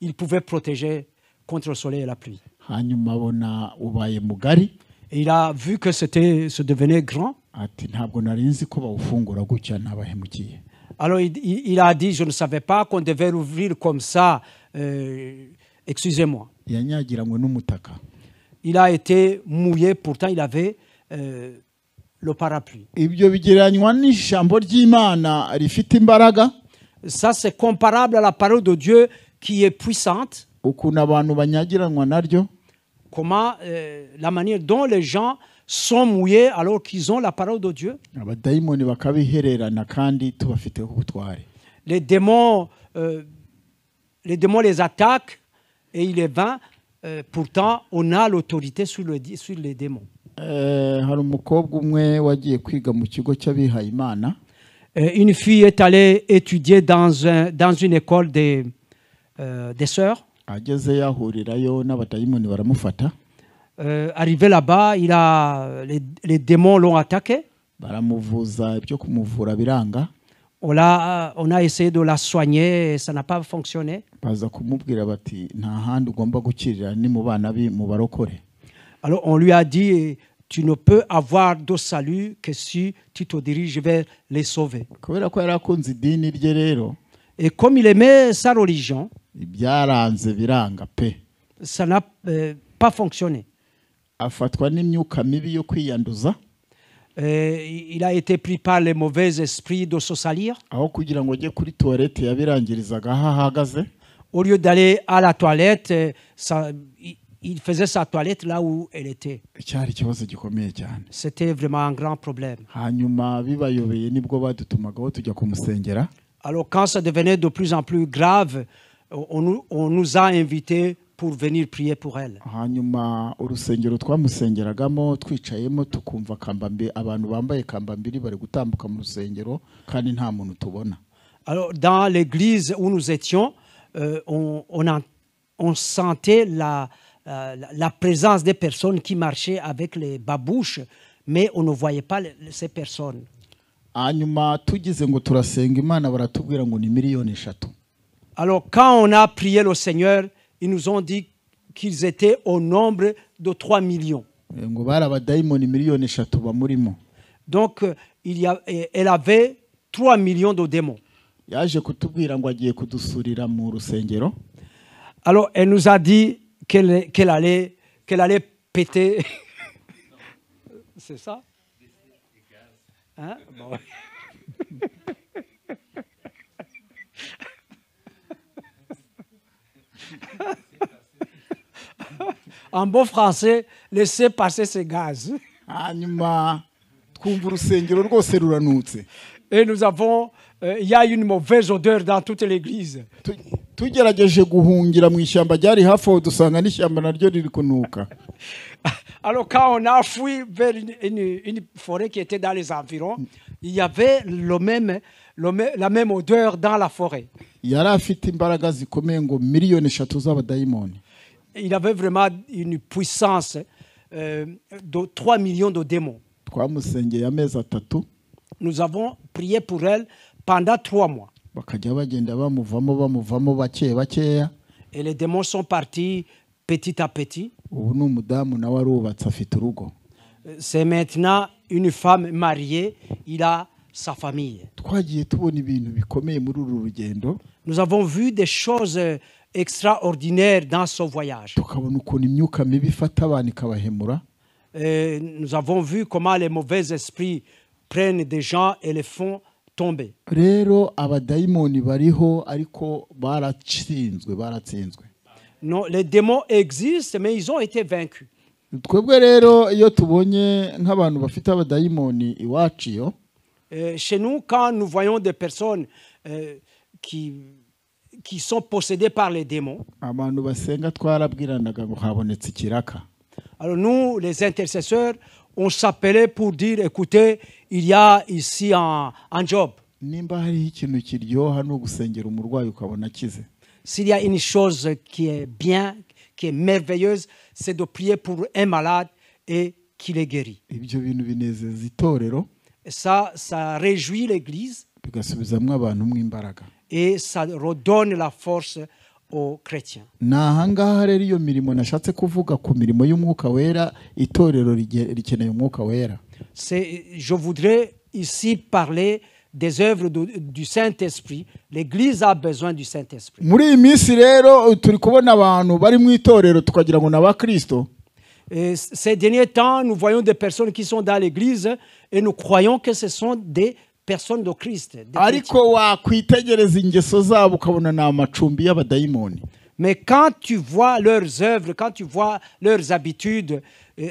il pouvait protéger contre le soleil et la pluie. Hanyuma abona ubaye mugari. Et il a vu que ça devenait grand. Ati ntabwo nari nzi ko bawufungura gutya nabahemukiye. Alors il a dit, je ne savais pas qu'on devait l'ouvrir comme ça. Excusez-moi. Yanyagiranywe n'umutaka. Il a été mouillé, pourtant il avait le parapluie. Ibyo bigereranywa n'ijambo ry'Imana rifite imbaraga. Ça c'est comparable à la parole de Dieu qui est puissante. Ukuntu abantu banyagiranwa naryo. Comment la manière dont les gens sont mouillés alors qu'ils ont la parole de Dieu. Abadayimoni bakabihererana kandi tubafiteho ubutware. Les démons les attaquent et il est vain. Pourtant, on a l'autorité sur les démons. Hari umukobwa umwe wagiye kwiga mu kigo cy'abihaye Imana. Une fille est allée étudier dans une école des sœurs. Ageze yahurirayo n'abadayimoni baramufata. Arrivé là-bas, les démons l'ont attaqué. Baramuvuza ibyo kumuvura biranga. On a essayé de la soigner et ça n'a pas fonctionné. Baza kumubwira bati nta handi ugomba gukirira ni mu bana bi mu barokore. Alors on lui a dit, tu ne peux avoir de salut que si tu te diriges vers les sauvés. Kubera ko yarakunze idini rye rero. Et comme il aimait sa religion, ibyaranze biranga pe. Ça n'a pas fonctionné. Afatwa n'imyuka mibi yo kwiyanduza. Il a été pris par les mauvais esprits de se salir. Aho kugira ngo ajye kuri toilette yabirangirizaga ahagaze. Au lieu d'aller à la toilette, il faisait sa toilette là où elle était. Cyari ikibazo gikomeye cyane. C'était vraiment un grand problème. Hanyuma bibayobeye nibwo badutumagaho tujya kumusengera. Alors quand ça devenait de plus en plus grave, on nous a invités pour venir prier pour elle. Hanyuma urusengero twamusengeragamo twicayemo tukumva kambambi abantu bambaye kambambiri bari gutambuka mu rusengero kandi nta muntu tubona. Alors dans l'église où nous étions, on sentait la présence des personnes qui marchaient avec les babouches, mais on ne voyait pas ces personnes. Hanyuma tugize ngo turasenga Imana baratubwira ngo ni 3 millions. Alors, quand on a prié le Seigneur, ils nous ont dit qu'ils étaient au nombre de 3 millions. ngo bari abadayimoni miliyoni 3 bamurimo. Donc, elle avait 3 millions de démons. Yaje kutubwira ngo agiye kudusurira mu rusengero. Alors, elle nous a dit qu'elle allait péter. C'est ça? Hein? Bon. En bon français, laissez passer ces gaz. Hanyuma twumva urusengero rwose ruranutse. Et nous avons, il y a une mauvaise odeur dans toute l'église. Tugerageje guhungira mu ishyamba ryari hafi aho dusanga n'ishyamba naryo riri kunuka. Alors quand on a fui vers une forêt qui était dans les environs, il y avait la même odeur dans la forêt. Yari afite imbaraga zikomeye ngo miliyoni 3 z'abadayimoni. Il avait vraiment une puissance de 3 millions de démons. Twamusengeye amezi 3. Nous avons prié pour elle pendant 3 mois. Bakajya bagenda bamuvamo bake bakeya. Et les démons sont partis petit à petit. Ubu ni umudamu nawe arubatse afite urugo. C'est maintenant une femme mariée, il a sa famille. Twagiye tubona ibintu bikomeye muri uru rugendo. Nous avons vu des choses extraordinaires dans ce voyage. Tukabona ukuntu imyuka mibi ifata abantu ikabahemura. Nous avons vu comment les mauvais esprits prennent des gens et les font tomber. Rero abadayimoni bariho ariko baratsinzwe. Non, les démons existent mais ils ont été vaincus. Twebwe rero iyo tubonye nk'abantu bafite abadayimoni iwacu yo. Chez nous, quand nous voyons des personnes qui sont possédées par les démons, abantu basenga twarabwiranaga ngo habonetse ikiraka. Alors nous, les intercesseurs, on s'appelait pour dire, écoutez, il y a ici un job. Nimba hari ikintu kiryoha no gusengera umurwayi ukabona akize. S'il y a une chose qui est bien, qui est merveilleuse, c'est de prier pour un malade et qu'il est guéri. Ibyo bintu binezeza itorero. Ça réjouit l'Église. Bigasubizamwe abantu mu imbaraga. Et ça redonne la force aux chrétiens. Nahangaha rero iyo mirimo nashatse kuvuga ku mirimo y'umwuka wera itorero rikeneye umwuka wera. Je voudrais ici parler des œuvres du Saint-Esprit. L'Église a besoin du Saint-Esprit. Muri iyi minsi rero turi kubona abantu bari mu itorero tukagira ngo n'aba Kristo. Ces derniers temps, nous voyons des personnes qui sont dans l'Église et nous croyons que ce sont des personnes de Christ. Ariko wakwitegereza ingeso zabo ukabona na amacumbi y'abadayimoni. Mais quand tu vois leurs œuvres, quand tu vois leurs habitudes,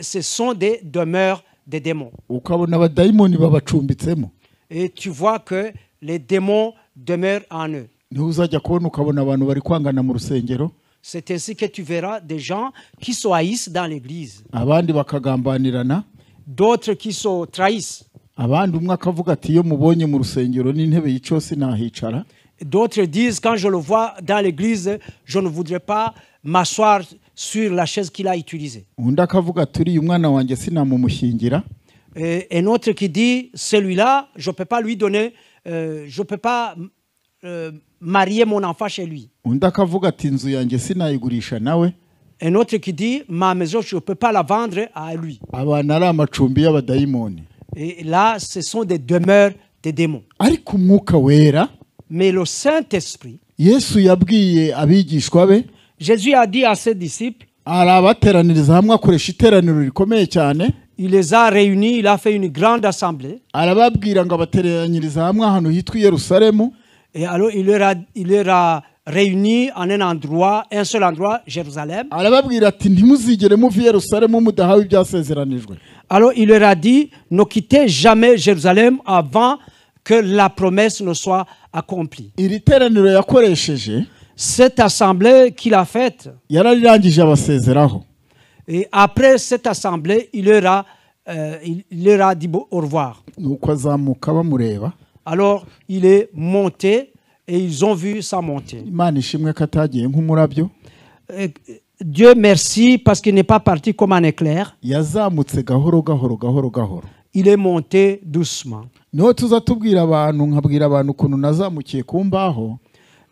ce sont des demeures des démons. Ukabona abadayimoni babacumbitsemo. Et tu vois que les démons demeurent en eux. Niho uzajya kubona ukabona abantu bari kwangana mu rusengero. C'est ainsi que tu verras des gens qui se haïssent dans l'église. Abandi bakagambanirana. D'autres qui se trahissent. Abandi umwe akavuga ati iyo mubonye mu rusengero n'intebe y'icose nahicara. D'autres disent quand je le vois dans l'église, je ne voudrais pas m'asseoir sur la chaise qu'il a utilisée. Undi akavuga ati uriya umwana wanjye sinamumushyingira. Et un autre qui dit celui-là, je peux pas lui donner, je peux pas marier mon enfant chez lui. Undi akavuga ati inzu yanjye sinayigurisha nawe. Un autre qui dit ma maison je peux pas la vendre à lui. Abana ari amacumbi y'abadayimoni. Et là ce sont des demeures des démons. Ariko umwuka wera. Mais le Saint-Esprit, Yesu yabwiye abigishwa be. Jésus a dit à ses disciples, arabateraniriza hamwe akoresha iteraniro rikomeye cyane. Il les a réunis, il a fait une grande assemblée. Arababwira ngo abateranyiriza hamwe ahantu hitwa Yerusalemu. Et alors il leur a réunis en un seul endroit, Jérusalem. Arababwira ati ntimuzigere muva Yerusalemu mudahawe ibyasezeranijwe. Alors il leur a dit, ne quittez jamais Jérusalem avant que la promesse ne soit accomplie. Iri teraniro yakoresheje. Cette assemblée qu'il a faite. Yararirangije abasezeraho. Et après cette assemblée, il leur a dit au revoir. Nuko azamuka bamureba. Alors il est monté et ils ont vu sa montée. Imana ishimwe katagiye nk'umurabyo. Dieu merci parce qu'il n'est pas parti comme un éclair. Yazamutse gahoro gahoro gahoro gahoro. Il est monté doucement. Niho tuza tubwira abantu nkabwira abantu ukuntu nazamukiye ku mbaho.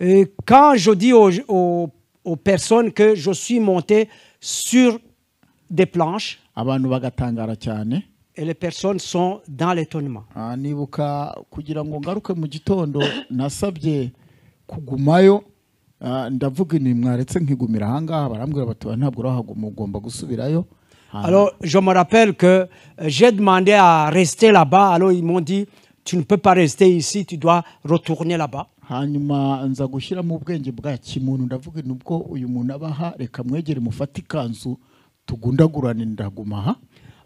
Et quand je dis aux personnes que je suis monté sur des planches, abantu bagatangara cyane. et les personnes sont dans l'étonnement. Nibuka kugira ngo ngaruke mu gitondo nasabye kugumayo, ndavuga ni mwaretse nkigumira ahangaha, barambwira bati ntabwo urahaguma ugomba gusubirayo. Alors je me rappelle que j'ai demandé à rester là-bas, alors ils m'ont dit tu ne peux pas rester ici, tu dois retourner là-bas. Hanyuma nza gushyira mu bwenge bwa kimuntu, ndavuga nubwo uyu muntu abaha reka mwegere mufate ikanzu tugundagurane ndaguma aha.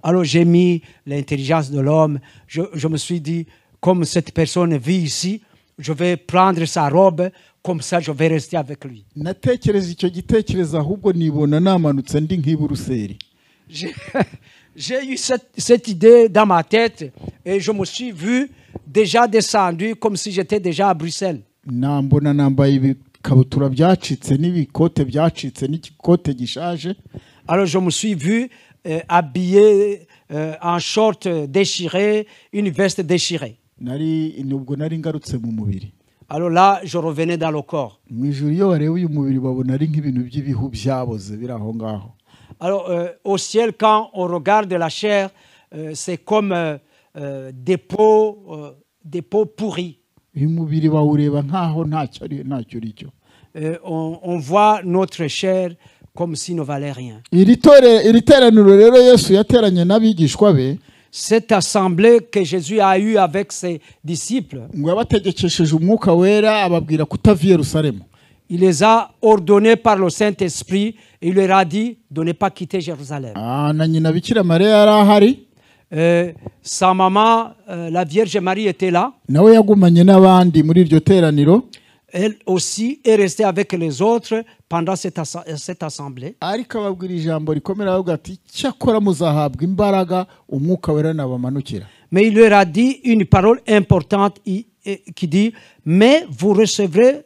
Alors j'ai mis l'intelligence de l'homme, je me suis dit, comme cette personne vit ici, je vais prendre sa robe, comme ça je vais rester avec lui. Natekereza icyo gitekerezo ahubwo nibona namanutse ndi nk'iburuseri. J'ai eu cette idée dans ma tête et je me suis vu déjà descendu comme si j'étais déjà à Bruxelles. Nambona nambaye ibikabutura byacitse n'ibikote byacitse n'ikote gishaje. Alors je me suis vu habillé en short déchiré, une veste déchirée. Nubwo nari ngarutse mu mubiri. Alors là, je revenais dans le corps. Mu ijuru iyo wareba uyu mubiri babona ari nk'ibintu by'ibihu byaboze biri aho ngaho. Alors au ciel, quand on regarde la chair, c'est comme des peaux pourries. Uyu mubiri bawureba nkaho ntacyo uri cyo. On voit notre chair comme si ne valait rien. Iri teraniro rero Yesu yateranye n'abigishwa be. Cette assemblée que Jésus a eue avec ses disciples, ngo yabategekesheje umwuka wera ababwira kutava i Yerusalemu. Il les a ordonnés par le Saint-Esprit et il leur a dit de ne pas quitter Jérusalem. Na nyina Bikira Mariya yari ahari. Sa maman, la Vierge Marie, était là. Nawe yagumanye n'abandi muri iryo teraniro. Elle aussi est restée avec les autres pendant cette assemblée. Ariko ababwira ijambo rikomera avuga ati cyakora muzahabwa imbaraga umwuka wera nabamanukira. Mais il leur a dit une parole importante qui dit « Mais vous recevrez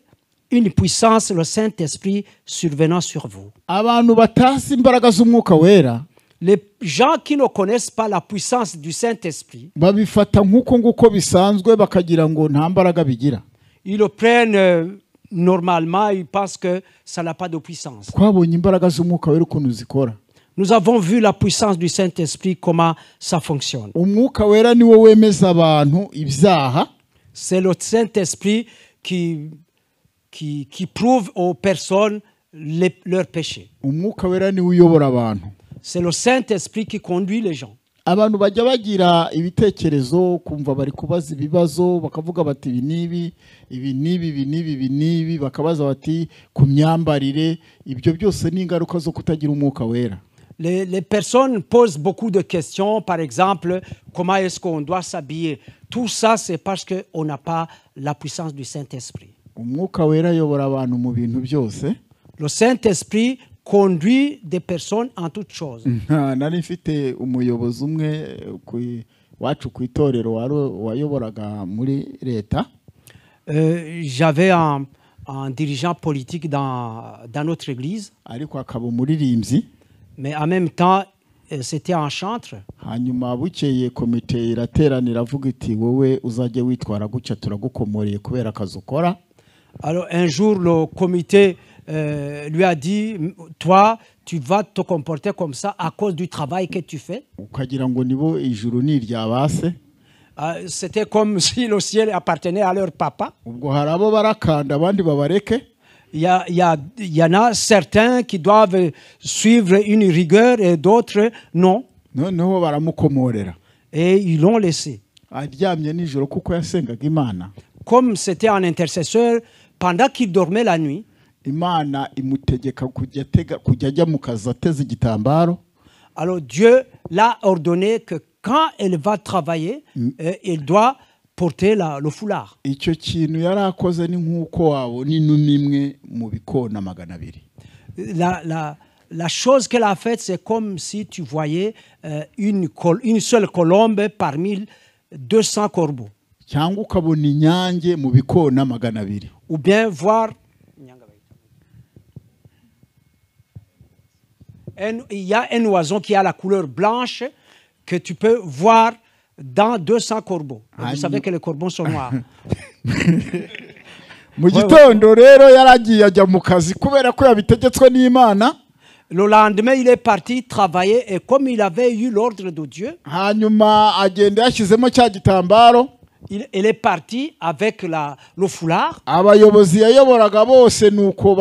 une puissance, le Saint-Esprit, survenant sur vous. » Abantu batazi imbaraga z'umwuka wera, les gens qui ne connaissent pas la puissance du Saint-Esprit, babifata nk'uko nguko bisanzwe bakagira ngo nta mbaraga bigira. Ils le prennent normalement, ils pensent que ça n'a pas de puissance. Twabonye imbaraga z'umwuka wera ukuntu zikora. Nous avons vu la puissance du Saint-Esprit, comment ça fonctionne. Umwuka wera niwo wemeza abantu ibyaha. C'est le Saint-Esprit qui prouve aux personnes leurs péchés. Umwuka wera niwo uyobora abantu. C'est le Saint-Esprit qui conduit les gens. Abantu bajya bagira ibitekerezo kumva bari kubaza ibibazo bakavuga bati ibi nibi bakabaza bati ku myambarire, ibyo byose ni ingaruka zo kutagira umwuka wera. Les personnes posent beaucoup de questions, par exemple, comment est-ce qu'on doit s'habiller? Tout ça, c'est parce qu'on n'a pas la puissance du Saint-Esprit. Umwuka wera ayobora abantu mu bintu byose. Le Saint-Esprit conduit des personnes en toutes choses. Nari mfite umuyobozi umwe wacu ku itorero wayoboraga muri leta. J'avais un dirigeant politique dans notre église. Ariko akaba umuririmbyi. Mais en même temps, c'était un chantre. Hanyuma bukeye komite irateranira avuga iti wowe uzajye witwara gutya turagukomoreye kubera akazi ukora. Alors un jour, le comité lui a dit, toi, tu vas te comporter comme ça à cause du travail que tu fais. Ukagira ngo nibo ijuru ni iryabase. C'était comme si le ciel appartenait à leur papa. Ubwo harabo barakanda abandi babareke. Il y en a certains qui doivent suivre une rigueur et d'autres non. Noneho baramukomorera. Et ils l'ont laissé. Aryamye nijoro kuko yasengaga Imana. Comme c'était un intercesseur, pendant qu'il dormait la nuit, Imana imutegeka kujya ajya mu kazi ateze igitambaro. Alors Dieu l'a ordonné que quand elle va travailler, elle doit porter le foulard. Icyo kintu yarakoze ni nkuko wabona inuma imwe mu bikona 200. La chose qu'elle a faite, c'est comme si tu voyais une seule colombe parmi 200 corbeaux. Cyangwa ukabona inyange mu bikona 200. Ou bien voir il y a un oiseau qui a la couleur blanche que tu peux voir dans 200 corbeaux. Vous savez que les corbeaux sont noirs. mu gitondo rero yaragiye ajya mu kazi kubera ko yabitegetswe n'Imana. Le lendemain, il est parti travailler et comme il avait eu l'ordre de Dieu, hanyuma agenda yashyizemo cya gitambaro. il est parti avec le foulard. Abayobozi yayoboraga bose nuko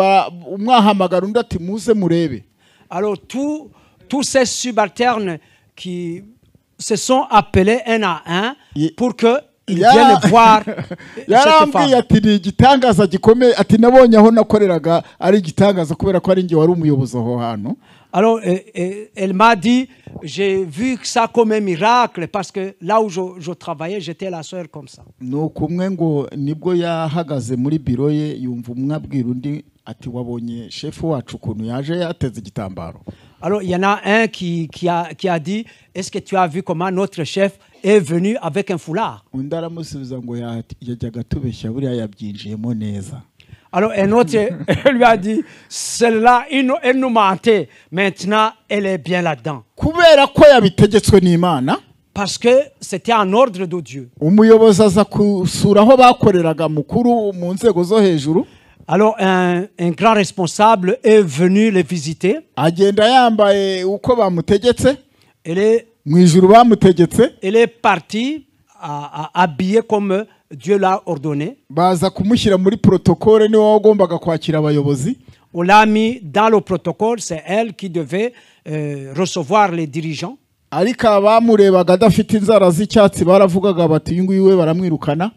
umwahamagara undi ati muze murebe. Alors tous ces subalternes qui se sont appelés un à un pour que ils viennent voir cette femme. Ati ni igitangaza gikomeye, ati nabonye aho nakoreraga ari igitangaza kubera ko ari nge wari umuyobozi aho hantu. Alors elle m'a dit, j'ai vu ça comme un miracle parce que là où je travaillais, j'étais la seule comme ça. Nuko umwe ngo nibwo yahagaze muri biro ye yumva umwabwira undi ati wabonye chef wacu ukuntu yaje yateze igitambaro. Alors il y en a un qui a dit, est-ce que tu as vu comment notre chef est venu avec un foulard? Undi aramusubiza ngo yajyaga tubeshya buriya yabyinjiyemo neza. Alors un autre lui a dit, celle-là, elle nous mentait. Maintenant, elle est bien là-dedans. Kubera ko yabitegetswe n'Imana. Parce que c'était en ordre de Dieu. Umuyobozi aza kusura aho bakoreraga mukuru mu nzego zo hejuru. Alors un grand responsable est venu les visiter. Agenda yambaye uko bamutegetse. Il est parti habillé comme Dieu l'a ordonné. Baza kumushyira muri protocole niwe wagombaga kwakira abayobozi. On l'a mis dans le protocole, c'est elle qui devait recevoir les dirigeants. Ariko abamurebaga adafite inzara z'icyatsi baravugaga bati uyu nguyu we baramwirukana.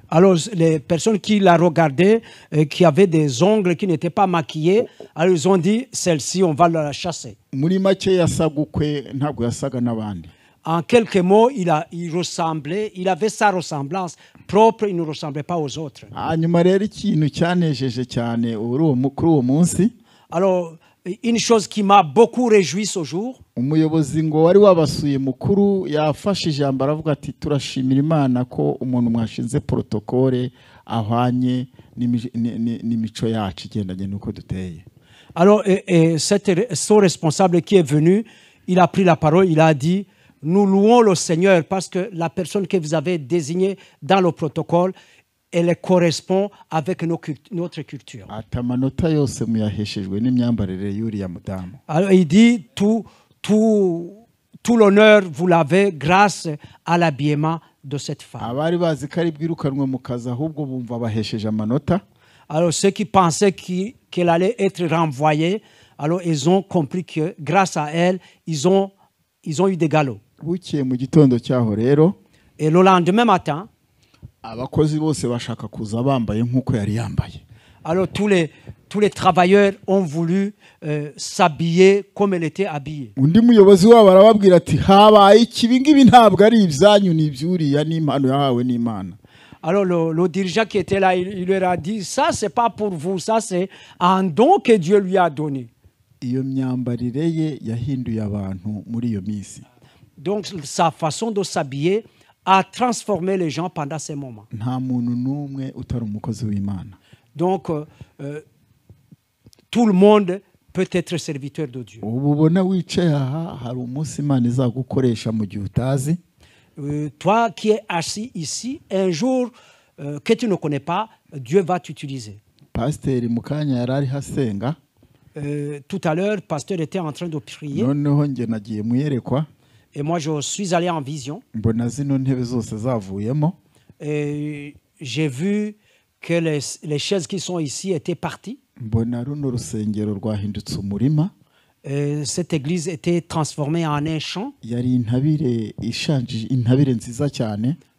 Alors les personnes qui la regardaient, qui avaient des ongles qui n'étaient pas maquillés, alors ils ont dit, celle-ci, on va la chasser. Muri make yasagukwe ntabwo yasaga n'abandi. En quelques mots, il ressemblait, il avait sa ressemblance propre, il ne ressemblait pas aux autres. Hanyuma rero ikintu cyanejeje cyane kuri uwo munsi. Alors une chose qui m'a beaucoup réjoui ce jour. Umuyobozi ngo wari wabasuye mukuru yafashe ijambo aravuga ati turashimira Imana ko umuntu mwashinze protocole ahwanye n'imico yacu igendanye nuko duteye. Alors ce responsable qui est venu, il a pris la parole, il a dit, nous louons le Seigneur parce que la personne que vous avez désignée dans le protocole, elle correspond avec notre culture. Alors il dit, tout l'honneur, vous l'avez grâce à l'habillement de cette femme. Alors ceux qui pensaient qu'elle allait être renvoyée, alors ils ont compris que grâce à elle, ils ont eu des galops. Et le lendemain matin, alors tous les travailleurs ont voulu s'habiller comme elle était habillée. Alors le dirigeant qui était là, il leur a dit, ça c'est pas pour vous, ça c'est un don que Dieu lui a donné. Donc sa façon de s'habiller a transformé les gens pendant ces moments. Donc tout le monde peut être serviteur de Dieu. Toi qui es assis ici, un jour que tu ne connais pas, Dieu va t'utiliser. Tout à l'heure, le pasteur était en train de prier. Et moi, je suis allé en vision. Et j'ai vu que les chaises qui sont ici étaient parties. Et cette église était transformée en un champ.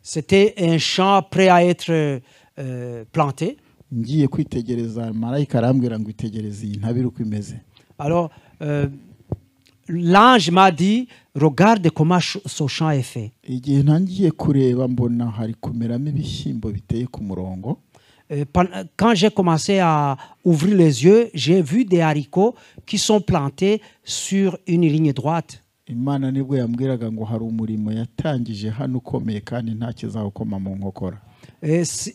C'était un champ prêt à être planté. Alors, l'ange m'a dit, regarde comment ce champ est fait. Quand j'ai commencé à ouvrir les yeux, j'ai vu des haricots qui sont plantés sur une ligne droite. Et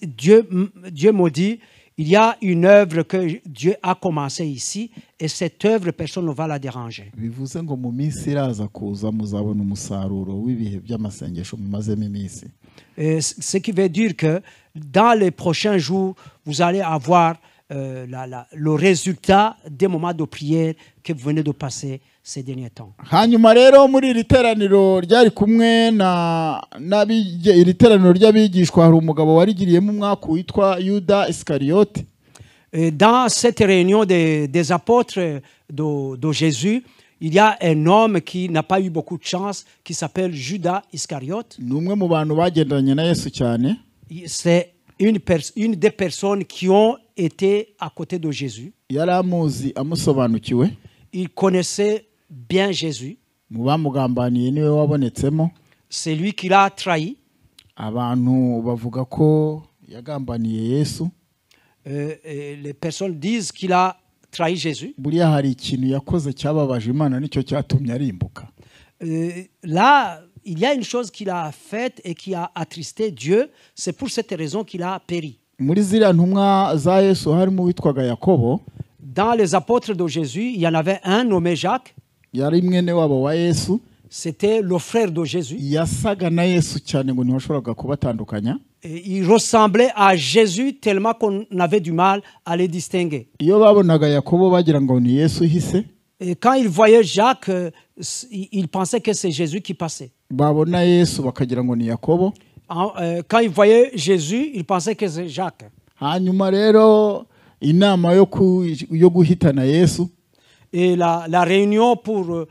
Dieu me dit, il y a une œuvre que Dieu a commencé ici et cette œuvre, personne ne va la déranger. Et ce qui veut dire que dans les prochains jours, vous allez avoir le résultat des moments de prière que vous venez de passer ces derniers temps. hanyuma rero muri iri teraniro ryari kumwe iri teraniro ry'abigishwa hari umugabo warigiriyemo umwaka witwa Yuda Iskariyote. Dans cette réunion des apôtres de Jésus, il y a un homme qui n'a pas eu beaucoup de chance, qui s'appelle Judas Iscariote. ni umwe mu bantu bagendanye na Yesu cyane. C'est une des personnes qui ont été à côté de Jésus. yari amuzi amusobanukiwe. Il connaissait bien Jésus. mu bamugambaniye niwe wabonetsemo. C'est lui qui l'a trahi. abantu bavuga ko yagambaniye Yesu. Les personnes disent qu'il a trahi Jésus. buriya hari ikintu yakoze cyababaje Imana nicyo cyatumye arimbuka. Là, il y a une chose qu'il a faite et qui a attristé Dieu. C'est pour cette raison qu'il a péri. muri ziriya ntumwa za Yesu harimo uwitwaga Yakobo. Dans les apôtres de Jésus, il y en avait un nommé Jacques. yari mwene wabo wa Yesu. C'était le frère de Jésus. yasaga na Yesu cyane ngo ntibashoboraga kubatandukanya. Et il ressemblait à Jésus tellement qu'on avait du mal à les distinguer. iyo babonaga Yakobo bagira ngo ni Yesu ihise. Et quand il voyait Jacques, il pensait que c'est Jésus qui passait. babona Yesu bakagira ngo ni Yakobo. Quand il voyait Jésus, il pensait que c'est Jacques. hanyuma rero inama yo guhitana Yesu. Et la réunion pour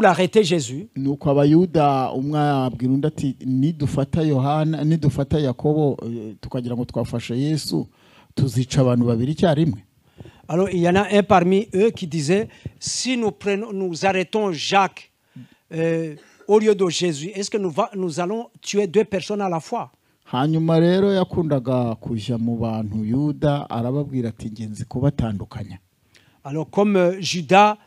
arrêter Jésus. nuko abayuda umwe abwira undi ati nidufata Yakobo tukagira ngo twafashe Yesu tuzica abantu babiri icyarimwe. Alors il y en a un parmi eux qui disait, si nous arrêtons Jacques au lieu de Jésus, est-ce que nous allons tuer deux personnes à la fois? hanyuma rero yakundaga kujya mu bantu Yuda arababwira ati ngenzi kubatandukanya. Alors comme Judas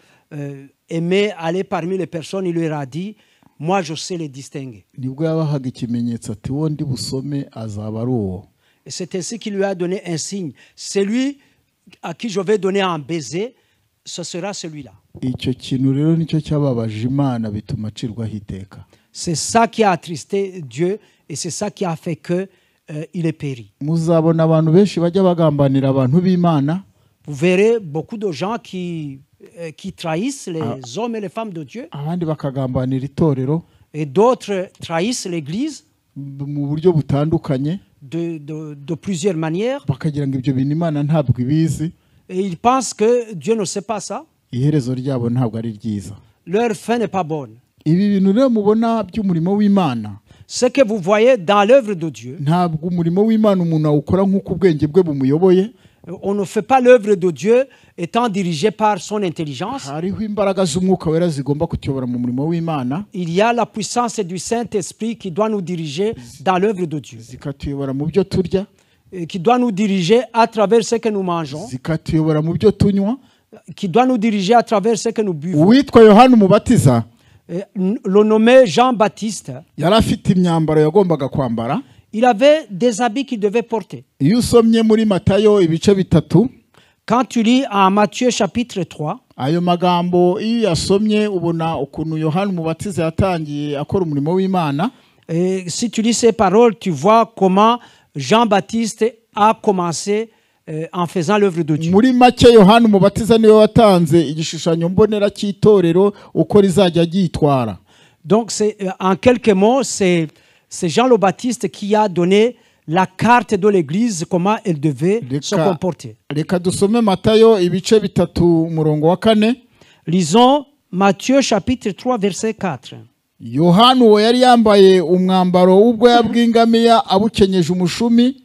aimait aller parmi les personnes, il leur a dit, moi je sais les distinguer. nibwo yabahaga ikimenyetso ati wo ndi busome azaba ari uwo. Et c'est ainsi qu'il lui a donné un signe. Celui à qui je vais donner un baiser, ce sera celui-là. icyo kintu rero nicyo cyababaje Imana bituma acirwaho iteka. C'est ça qui a attristé Dieu et c'est ça qui a fait que il est péri. muzabona abantu benshi bajya bagambanira abantu b'Imana. Vous verrez beaucoup de gens qui trahissent les hommes et les femmes de Dieu. abandi bakagambanira itorero. Et d'autres trahissent l'Église mu buryo butandukanye. de plusieurs manières. bakagira ngo ibyo bintu Imana ntabwo ibizi. Et ils pensent que Dieu ne sait pas ça. iherezo ryabo ntabwo ari ryiza. Leur fin n'est pas bonne. ibi bintu rero mubona by'umurimo w'Imana. Ce que vous voyez dans l'œuvre de Dieu, ntabwo umurimo w'Imana umuntu awukora nk'uko ubwenge bwe bumuyoboye. on ne fait pas l'œuvre de Dieu étant dirigé par son intelligence. hariho imbaraga z'umwuka wera zigomba kutuyobora mu murimo w'Imana. Il y a la puissance du Saint-Esprit qui doit nous diriger dans l'œuvre de Dieu, zikatuyobora mu byo turya. et qui doit nous diriger à travers ce que nous mangeons, zikatuyobora mu byo tunywa. qui doit nous diriger à travers ce que nous buvons. uwitwa Yohana umubatiza Le nommé Jean-Baptiste, yari afite imyambaro yagombaga kwambara. il avait des habits qu'il devait porter. iyo usomye muri Matayo ibice bitatu, Quand tu lis en Matthieu chapitre 3, ayo magambo iyo yasomye ubona ukuntu Yohana umubatiza yatangiye akora umurimo w'Imana. et si tu lis ces paroles, tu vois comment Jean-Baptiste a commencé en faisant l'œuvre de Dieu. muri make Yohana umubatiza niwe watanze igishushanyo mbonera cy'itorero uko rizajya ryitwara. Donc, en quelques mots, c'est Jean le Baptiste qui a donné la carte de l'Église, comment elle devait se comporter. reka dusome Matayo ibice bitatu umurongo wa 4. Lisons Matthieu chapitre 3 verset 4. Yohana uwo yari yambaye umwambaro w'ubwoya bw'ingamiya abukenyeje umushumi.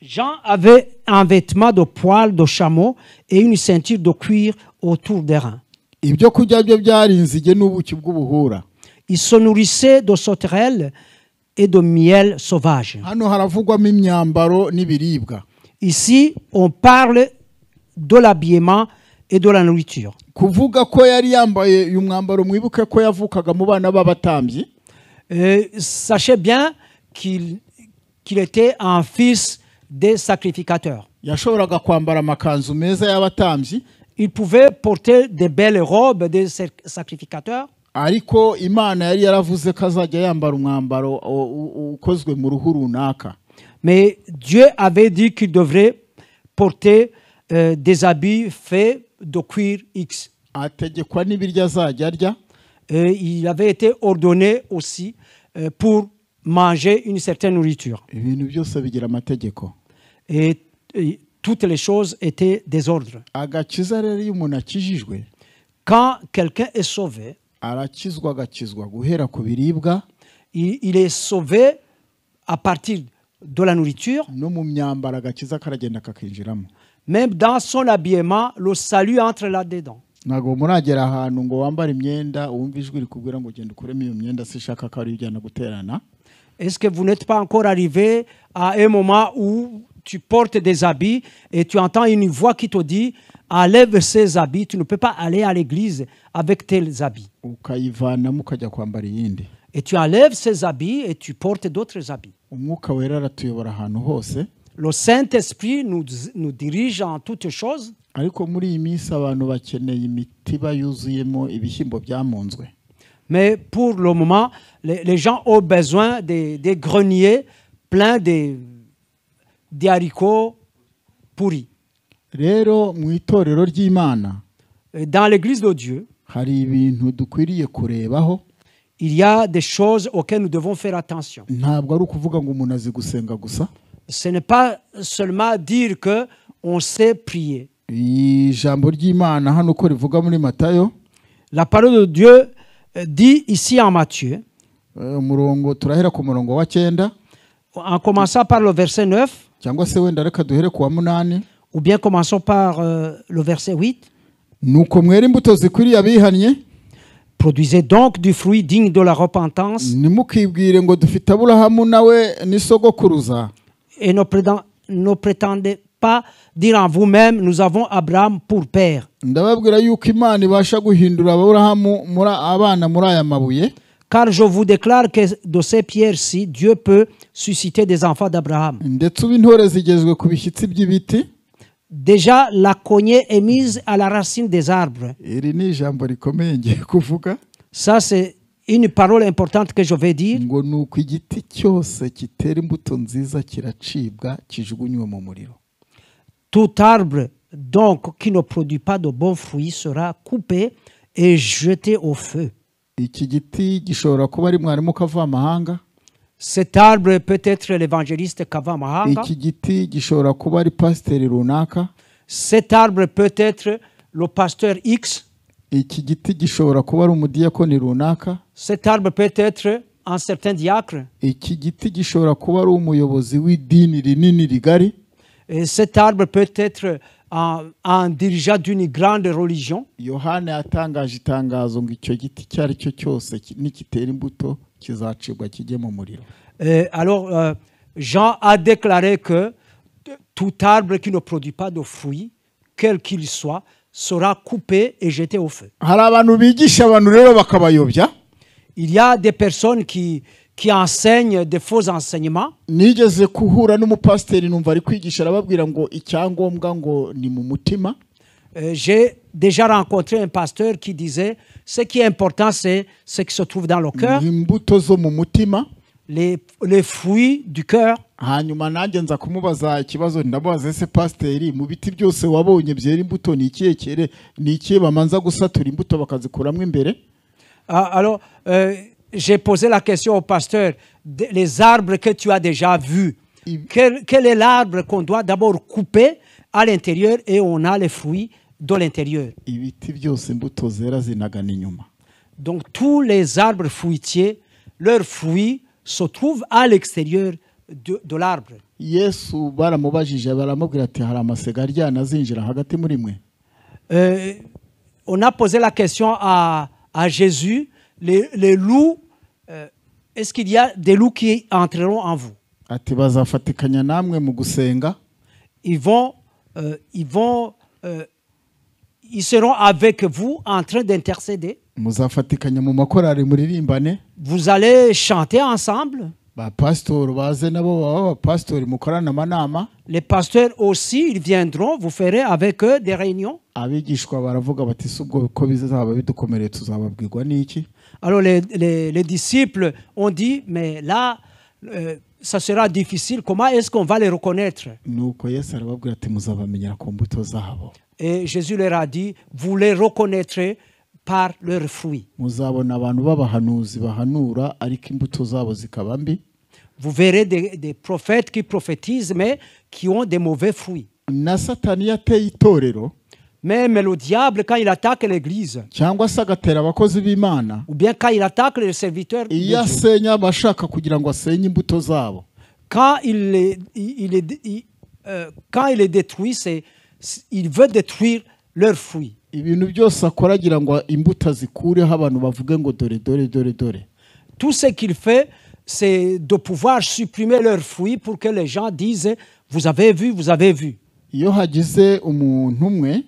Jean avait un vêtement de poil de chameau et une ceinture de cuir autour des reins. ibyo kurya bye byari inzige n'ubuki bw'ubuhura. Il se nourrissait de sauterelles et de miel sauvage. hano haravugwamo imyambaro n'ibiribwa. Ici, on parle de l'habillement et de la nourriture. kuvuga ko yari yambaye uyu mwambaro mwibuke ko yavukaga mu bana b'abatambyi. Sachez bien qu'il était un fils des sacrificateurs. yashoboraga kwambara amakanzu meza y'abatambyi. Il pouvait porter de belles robes des sacrificateurs. ariko Imana yari yaravuze ko azajya yambara umwambaro ukozwe mu ruhu runaka. Mais Dieu avait dit qu'il devrait porter des habits faits de cuir X. ategekwa n'ibiryo azajya arya. Et il avait été ordonné aussi pour manger une certaine nourriture. Ibintu byose bigira amategeko. Et toutes les choses étaient des ordres. Agakiza rero iyo umuntu akijijwe, Quand quelqu'un est sauvé, arakizwa agakizwa guhera ku biribwa il est sauvé à partir de la nourriture. no mu myambaro, agakiza karagenda kakinjiramo. Même dans son habillement, le salut entre là-dedans. Ntabwo muragera ahantu ngo wambare imyenda wumva ijwi rikubwira ngo genda ukuremo iyo myenda sishaka ko ari ujyana guterana. Est-ce que vous n'êtes pas encore arrivé à un moment où tu portes des habits et tu entends une voix qui te dit enlève ces habits, tu ne peux pas aller à l'église avec tels habits. Ukayivanamo ukajya kwambara iyindi. Et tu enlèves ces habits et tu portes d'autres habits. Umwuka wera aratuyobora ahantu hose. Le Saint-Esprit nous dirige en toutes choses. Ariko muri iyi minsi abantu bakeneye imitiba yuzuyemo ibishyimbo byamunzwe. Mais pour le moment, les gens ont besoin des greniers pleins des haricots pourris. Rero mu itorero ry'Imana Dans l'église de Dieu, hari ibintu dukwiriye kurebaho. il y a des choses auxquelles nous devons faire attention. Ntabwo ari ukuvuga ngo umuntu azi gusenga gusa. Ce n'est pas seulement dire qu'on sait prier. Ijambo ry'Imana hano uko rivuga muri Matayo, La parole de Dieu dit ici en Matthieu, umurongo turahera ku murongo wa 9, en commençant par le verset 9, cyangwa se wenda reka duhere ku wa 8. ou bien commençons par le verset 8. Nuko mwera imbuto zikwiriye abihannye, Produisez donc du fruit digne de la repentance nimukibwire ngo dufite Aburahamu nawe n'isogokuruza. et ne prétendez pas dire en vous-même, nous avons Abraham pour père. Ndababwira yuko Imana ibasha guhindura Aburahamu abana muri aya mabuye. Car je vous déclare que de ces pierres-ci, Dieu peut susciter des enfants d'Abraham. Ndetse ubu intore zigezwe ku bishyitsi by'ibiti. Déjà, la cognée est mise à la racine des arbres. Iri ni ijambo rikomeye ngiye kuvuga. Ça, c'est une parole importante que je vais dire. Ngo nuko igiti cyose kitera imbuto nziza kiracibwa kijugunywe mu muriro. Tout arbre, donc, qui ne produit pas de bons fruits sera coupé et jeté au feu. Iki giti gishobora kuba ari mwarimu kava amahanga. Cet arbre peut être l'évangéliste Kava Mahanga. Iki giti gishobora kuba ari pasiteri runaka. Cet arbre peut être le pasteur X. Iki giti gishobora kuba ari umudiyakoni runaka. Cet arbre peut être un certain diacre. Iki giti gishobora kuba ari umuyobozi w'idini rinini rigari. Et cet arbre peut être un dirigeant d'une grande religion. Yohana yatangaje itangazo ngo icyo giti icyo ari cyo cyose nikitera imbuto kizacibwa kijye mu muriro. Alors, Jean a déclaré que tout arbre qui ne produit pas de fruits, quel qu'il soit, sera coupé et jeté au feu. Hari abantu bigisha abantu rero bakabayobya. Il y a des personnes qui enseignent des faux enseignements. Nigeze kuhura n'umupasiteri numva ari kwigisha arababwira ngo icyangombwa ngo ni mu mutima. J'ai déjà rencontré un pasteur qui disait ce qui est important, c'est ce qui se trouve dans le cœur, Imbuto zo mu mutima. les fruits du cœur. Hanyuma nanjye nza kumubaza ikibazo, ndamubaza ese pasiteri mu biti byose wabonye byera imbuto ni ikihe bamanza gusatura imbuto bakazikuramo imbere? Alors, j'ai posé la question au pasteur, les arbres que tu as déjà vus, quel est l'arbre qu'on doit d'abord couper à l'intérieur et on a les fruits de l'intérieur? Ibiti byose imbuto zera zinagana inyuma. Donc tous les arbres fruitiers, leurs fruits se trouvent à l'extérieur de l'arbre. Yesu baramubajije baramubwira ati hari amasega aryana azinjira hagati muri mwe. On a posé la question à Jésus, les loups, est-ce qu'il y a des loups qui entreront en vous? Ati bazafatikanya namwe mu gusenga. Ils seront avec vous en train d'intercéder. Muzafatikanya mu makorari muririmbane. Vous allez chanter ensemble. Ba pastor baze nabo baba pastor mukorana amanama. Les pasteurs aussi, ils viendront, vous ferez avec eux des réunions. Abigishwa baravuga bati subwo ko bizaba bidukomereye tuzababwirwa niki? Alors les disciples ont dit, mais là, ça sera difficile. Comment est-ce qu'on va les reconnaître? nuko Yesu arababwira ati muzabamenyera ku mbuto zabo. Et Jésus leur a dit, vous les reconnaîtrez par leurs fruits. Muzabona abantu b'abahanuzi bahanura ariko imbuto zabo zikaba mbi. Vous verrez des prophètes qui prophétisent, mais qui ont des mauvais fruits. Na Satani yateye itorero Même le diable, quand il attaque l'église, cyangwa se agatera abakozi b'Imana, ou bien quand il attaque les serviteurs de iyo Dieu, asenya abashaka kugira ngo asenye imbuto zabo, quand il les détruit, il veut détruire leurs fruits. ibintu byose akora agira ngo imbuto zikureho abantu bavuge ngo dore dore dore dore. Tout ce qu'il fait, c'est de pouvoir supprimer leurs fruits pour que les gens disent, vous avez vu, vous avez vu. Iyo hagize umuntu umwe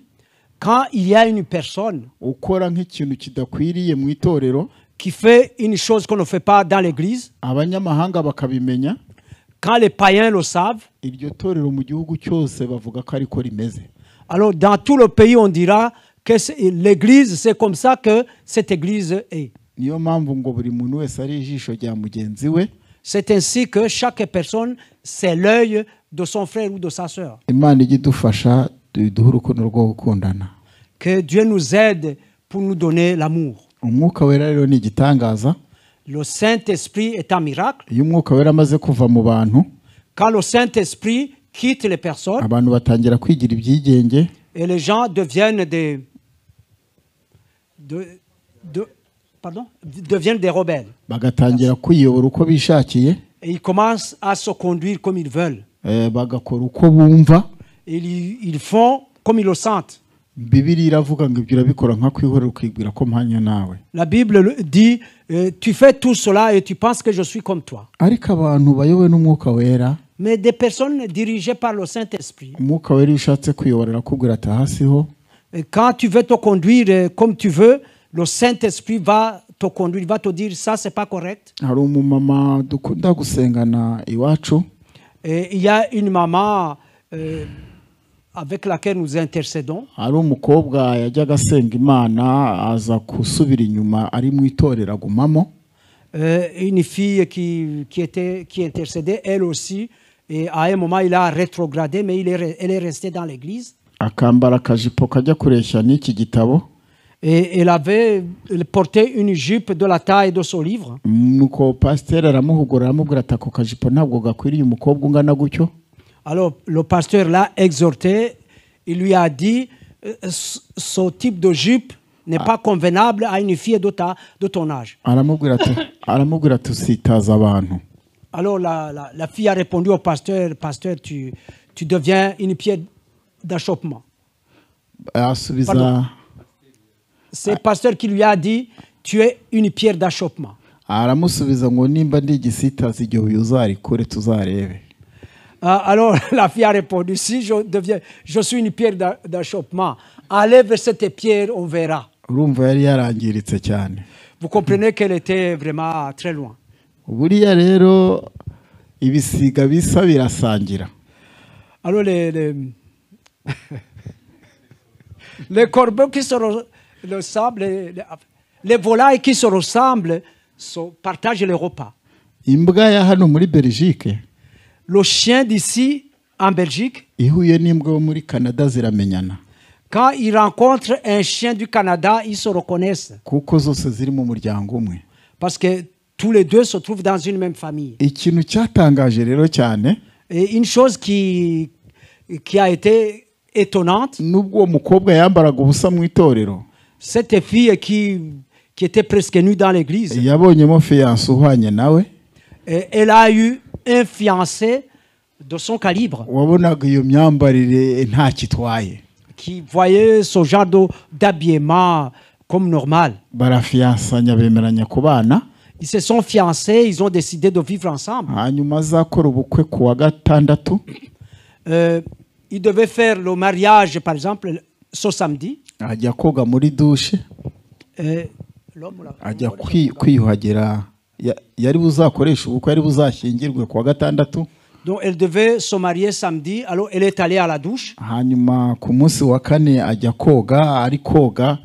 Quand il y a une personne ukora nk'ikintu kidakwiriye mu itorero, qui fait une chose qu'on ne fait pas dans l'église, abanyamahanga bakabimenya, quand les païens le savent, iryo torero mu gihugu cyose bavuga ko ariko rimeze. alors dans tout le pays, on dira que l'église, c'est comme ça que cette église est. Niyo mpamvu ngo buri muntu wese ari ijisho rya mugenzi we. C'est ainsi que chaque personne, c'est l'œil de son frère ou de sa sœur. Imana ijye idufasha duhe urukundo rwo gukundana. Que Dieu nous aide pour nous donner l'amour. Umwuka wera rero ni igitangaza. Le Saint-Esprit est un miracle. Iyo umwuka wera amaze kuva mu bantu, Quand le Saint-Esprit quitte les personnes abantu batangira kwigira ibyigenge, et les gens deviennent deviennent des rebelles. bagatangira kwiyobora uko bishakiye, Et ils commencent à se conduire comme ils veulent. bagakora uko bumva. Et ils font comme ils le sentent. Bibiliya iravuga ngo ibyo urabikora nka kwihorera ukibwira ko mpanya nawe. La Bible dit, tu fais tout cela et tu penses que je suis comme toi. Ariko abantu bayobowe n'umwuka wera, Mais des personnes dirigées par le Saint-Esprit, umwuka wera iyo ushatse kwiyoborera akubwira ati hasiho, et quand tu veux te conduire comme tu veux, le Saint-Esprit va te conduire, va te dire, ça c'est pas correct. hari umumama dukunda gusengana iwacu, Et il y a une maman avec laquelle nous intercédons. hari umukobwa yajyaga asenga Imana aza gusubira inyuma ari mu itorero agumamo. Une fille qui intercédait, elle aussi, et à un moment il a rétrogradé, mais elle est restée dans l'église. Akambara akajipo kajya kureshya n'iki gitabo. Et elle portait une jupe de la taille de ce livre. Nuko pasteur aramuhugura aramubwira ati ako kajipo ntabwo gakwiriye umukobwa ungana gutyo. Alors le pasteur l'a exhorté, il lui a dit, ce type de jupe n'est pas convenable à une fille de ton âge. Aramubwira ati usitaza abantu. Alors la fille a répondu au pasteur, pasteur, tu deviens une pierre d'achoppement. Asubiza, C'est le pasteur qui lui a dit, tu es une pierre d'achoppement. aramusubiza ngo nimba ndi igisitaza igihe uzarikure tuzarebe. Alors la fille a répondu, si je suis une pierre d'achoppement, enlève cette pierre, on verra. Urumva yari yarangiritse cyane. Vous comprenez qu'elle était vraiment très loin. Buriya rero ibisiga bisa birasangira. Alors les corbeaux qui se ressemblent, les volailles qui se ressemblent, partagent les repas. Imbwa ya hano muri Belgique, Le chien d'ici, en Belgique, ihuye n'imbwa yo muri Canada ziramenyana. quand ils rencontrent un chien du Canada, ils se reconnaissent. Kuko zose ziri mu muryango umwe. Parce que tous les deux se trouvent dans une même famille. Ikintu cyatangaje rero cyane, Et une chose qui a été étonnante, nubwo uwo mukobwa yambaraga ubusa mu itorero, cette fille qui était presque nue dans l'église, yabonyemo fiancé uhwanye nawe. elle a eu un fiancé de son calibre Wabonaga iyo myambarire nta kitwaye. qui voyait ce genre d'habillement comme normal. Barafiansanya bemeranya kubana. Ils se sont fiancés, ils ont décidé de vivre ensemble. Hanyuma azakora ubukwe ku wa gatandatu. Ils devaient faire le mariage, par exemple, ce samedi. Ajya koga muri douche. Ajya kwiyuhagira. Yari buzakoresha ubukwe, yari buzashyingirwe ku wa gatandatu. Donc elle devait se marier samedi, alors elle est allée à la douche. Hanyuma ku munsi wa kane ajya koga, ari koga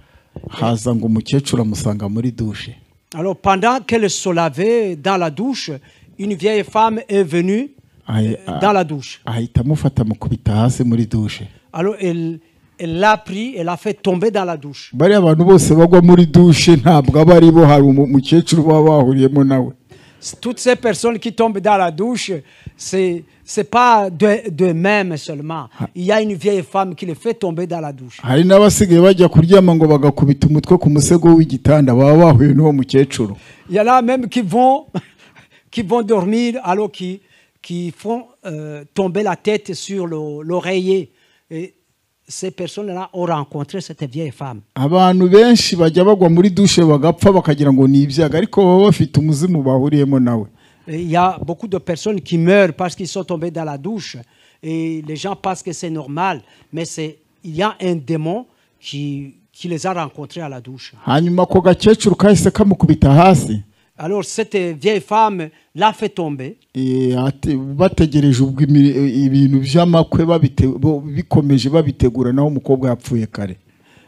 haza ngo umukecuru amusanga muri douche. Alors pendant qu'elle se lavait dans la douche, une vieille femme est venue dans la douche. ahita amufata amukubita hasi muri dushe. Alors elle l'a pris, elle l'a fait tomber dans la douche. bariya abantu bose bagwa muri dushe ntabwo aba ari bo, hari umukecuru baba bahuriyemo nawe. Toutes ces personnes qui tombent dans la douche, c'est pas d'eux-mêmes seulement. Il y a une vieille femme qui les fait tomber dans la douche. hari n'abasigaye bajya kuryama ngo bagakubita umutwe ku musego w'igitanda, baba bahuye n'uwo mukecuru. Il y en a même qui vont dormir alors qui font tomber la tête sur l'oreiller. Et ces personnes-là ont rencontré cette vieille femme. abantu benshi bajya bagwa muri dushe bagapfa bakagira ngo ni ibyaga, ariko baba bafite umuzimu bahuriyemo nawe. Et il y a beaucoup de personnes qui meurent parce qu'ils sont tombés dans la douche. Et les gens pensent que c'est normal. Mais il y a un démon qui les a rencontrés à la douche. hanyuma ako gakecuru kahise kamukubita hasi. Alors cette vieille femme l'a fait tomber. bategereje ubwo ibintu by'amakwe bikomeje babitegura, naho umukobwa yapfuye kare.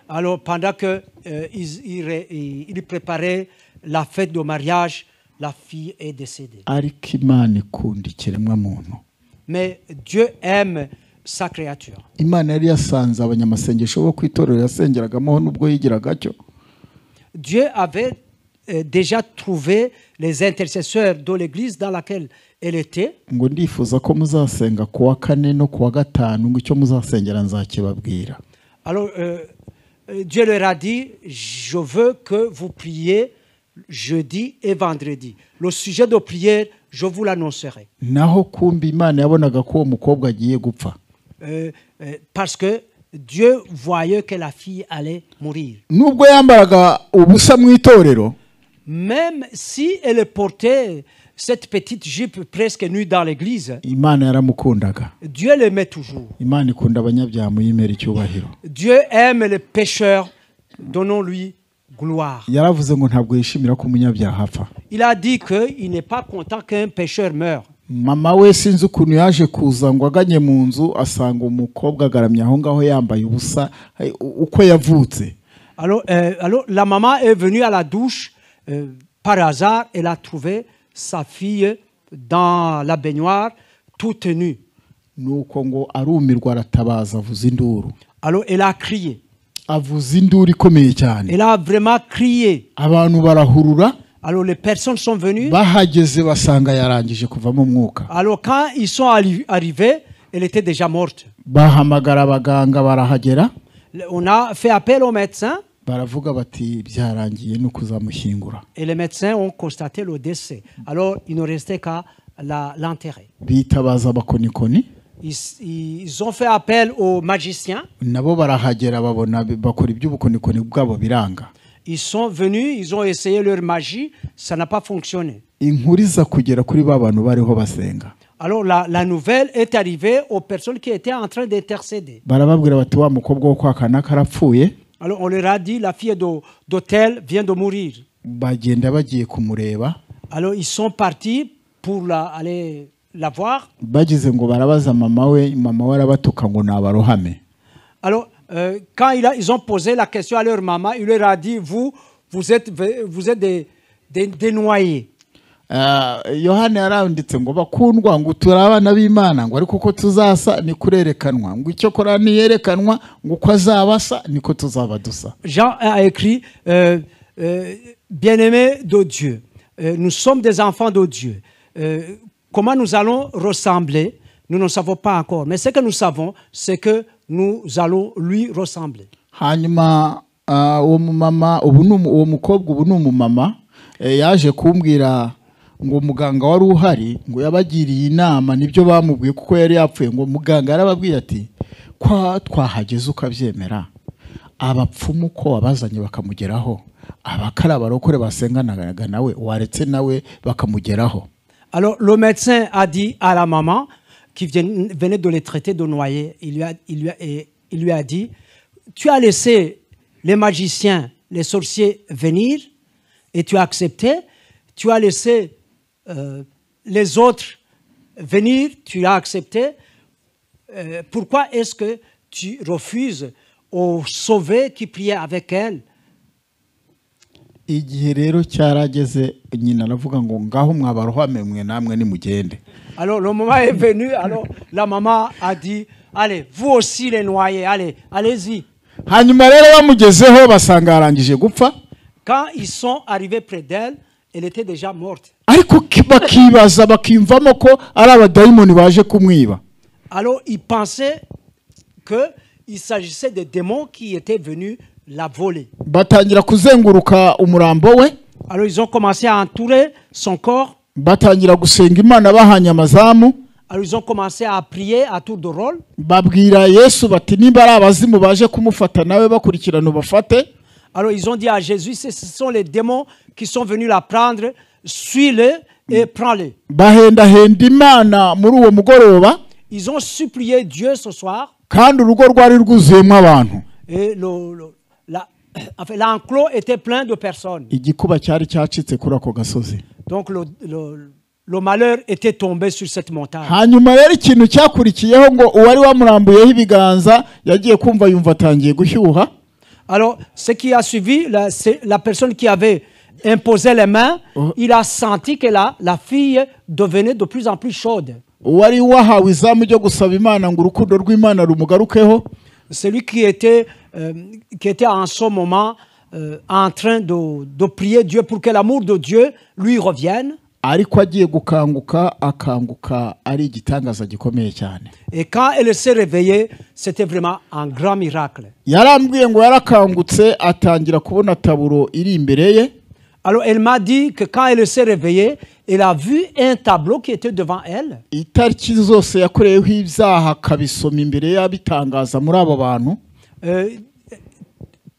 Alors pendant que il préparait la fête de mariage, la fille est décédée. ariko Imana ikunda ikiremwa muntu. Mais Dieu aime sa créature. Imana yari yasanze abanyamasengesho bo kwitorero yasengeragamo nubwo yigiraga cyo. Dieu avait déjà trouvé les intercesseurs de l'église dans laquelle elle était. ngo ndifuza ko muzasenga kuwa kane no kuwa gatanu, ngo icyo muzasengera nzakibabwira. Alors Dieu leur a dit, je veux que vous priez jeudi et vendredi. Le sujet de prière, je vous l'annoncerai. naho kumbi Imana yabonaga ko uwo mukobwa agiye gupfa. Parce que Dieu voyait que la fille allait mourir. nubwo yambaraga ubusa mu itorero, Même si elle portait cette petite jupe presque nue dans l'église, Imana yaramukundaga. Dieu l'aimait toujours. Imana ikunda abanyabyaha muyimera icyubahiro. Dieu aime les pécheurs, donnons-lui gloire. yaravuze ngo ntabwo yishimira ko umunyabyaha apfa. Il a dit qu'il n'est pas content qu'un pécheur meure. mama we sinzi ukuntu yaje kuza ngo aganye mu nzu asanga umukobwa agaramye aho ngaho yambaye ubusa uko yavutse. Alors la maman est venue à la douche par hasard. Elle a trouvé sa fille dans la baignoire toute nue. nuko ngo arumirwa aratabaza avuza induru. Alors elle a crié. avuza induru ikomeye cyane. Elle a vraiment crié. abantu barahurura. Alors les personnes sont venues. bahageze basanga yarangije kuvamo umwuka. Alors quand ils sont arrivés, elle était déjà morte. bahamagara abaganga barahagera. On a fait appel aux médecins. baravuga bati byarangiye no kuzamushyingura. Et les médecins ont constaté le décès. Alors il ne restait qu'à l'enterrer. bitabaza abakonikoni. Ils ont fait appel aux magiciens. nabo barahagera babona bakora iby'ubukonikoni bwabo biranga. Ils sont venus, ils ont essayé leur magie, ça n'a pas fonctionné. inkuru iza kugera kuri ba bantu bariho basenga. Alors la nouvelle est arrivée aux personnes qui étaient en train d'intercéder. barababwira bati wa mukobwa wo kwa kana karapfuye. Alors on leur a dit, la fille d'hôtel vient de mourir. bagenda bagiye kumureba. Alors ils sont partis pour aller la voir. bagize ngo barabaza mama we arabatuka ngo nabarohame. Alors quand ils ont posé la question à leur maman, il leur a dit, vous êtes des noyés. Yohana yaranditse ngo bakundwa ngo turi abana b'Imana ngo ariko ko tuzasa ni kurerekanwa ngo icyo kora ni yerekanwa ngo ko azabasa niko tuzaba dusa. Jean a écrit, bien-aimés de Dieu, nous sommes des enfants de Dieu. Comment nous allons ressembler, nous ne savons pas encore. Mais ce que nous savons, c'est que nous allons lui ressembler. hanyuma uwo mumama uwo mukobwa ubu ni umumama yaje kumbwira ngo muganga wari uhari ngo yabagiriye inama nibyo bamubwiye kuko yari yapfuye ngo muganga yarababwiye ati kwa twahageze ukabyemera abapfumu ko abazanye bakamugeraho abakara barokore basenganaga nawe waretse nawe bakamugeraho. Alors le médecin a dit à la maman qui venait de les traiter de noyés, il lui a dit, tu as laissé les magiciens, les sorciers venir et tu as accepté, tu as laissé les autres venir, tu as accepté. Pourquoi est-ce que tu refuses aux sauvés qui priaient avec elle? igihe rero cyarageze nyina aravuga ngo ngaho mwabarohame mwe namwe nimugende. Alors le moment est venu, alors la maman a dit, allez, vous aussi les noyés, allez, allez-y. Hanyuma rero bamugezeho basanga arangije gupfa. Quand ils sont arrivés près d'elle, elle était déjà morte. Ariko bakibaza bakimvamo ko ari abadayimoni baje kumwiba. Alors ils pensaient qu'il s'agissait des démons qui étaient venus la voler. Batangira kuzenguruka umurambo we. Alors ils ont commencé à entourer son corps. Batangira gusenga Imana bahanya amazamu. Alors ils ont commencé à prier à tour de rôle. Babwira Yesu bati nimba ari abazimu baje kumufata nawe bakurikirana bafate. Alors ils ont dit à Jésus, ce sont les démons qui sont venus la prendre, suis-les et prends-les. Bahenda Imana muri uwo mugoroba. Ils ont supplié Dieu ce soir. Kandi urugo rwari rwuzuyemo abantu. Et l'enclos était plein de personnes. Igikuba cyari cyacitse kuri ako gasozi. Donc le malheur était tombé sur cette montagne. Hanyuma rero ikintu cyakurikiyeho ngo uwari wamurambuyeho ibiganza yagiye kumva yumva atangiye gushyuha. Alors ce qui a suivi, la personne qui avait imposé les mains, il a senti que la fille devenait de plus en plus chaude. Uwari wahawe izamu ryo gusaba Imana ngo urukundo rw'Imana rumugarukeho. Celui qui était en ce moment en train de prier Dieu pour que l'amour de Dieu lui revienne. Ariko agiye gukanguka akanguka ari igitangaza gikomeye cyane. Et quand elle s'est réveillée, c'était vraiment un grand miracle. Yarambwiye ngo yarakangutse atangira kubona taburo iri imbere ye. Alors elle m'a dit que quand elle s'est réveillée, elle a vu un tableau qui était devant elle. Itariki zose yakoreyeho ibyaha kabisoma imbere yabitangaza muri abo bantu.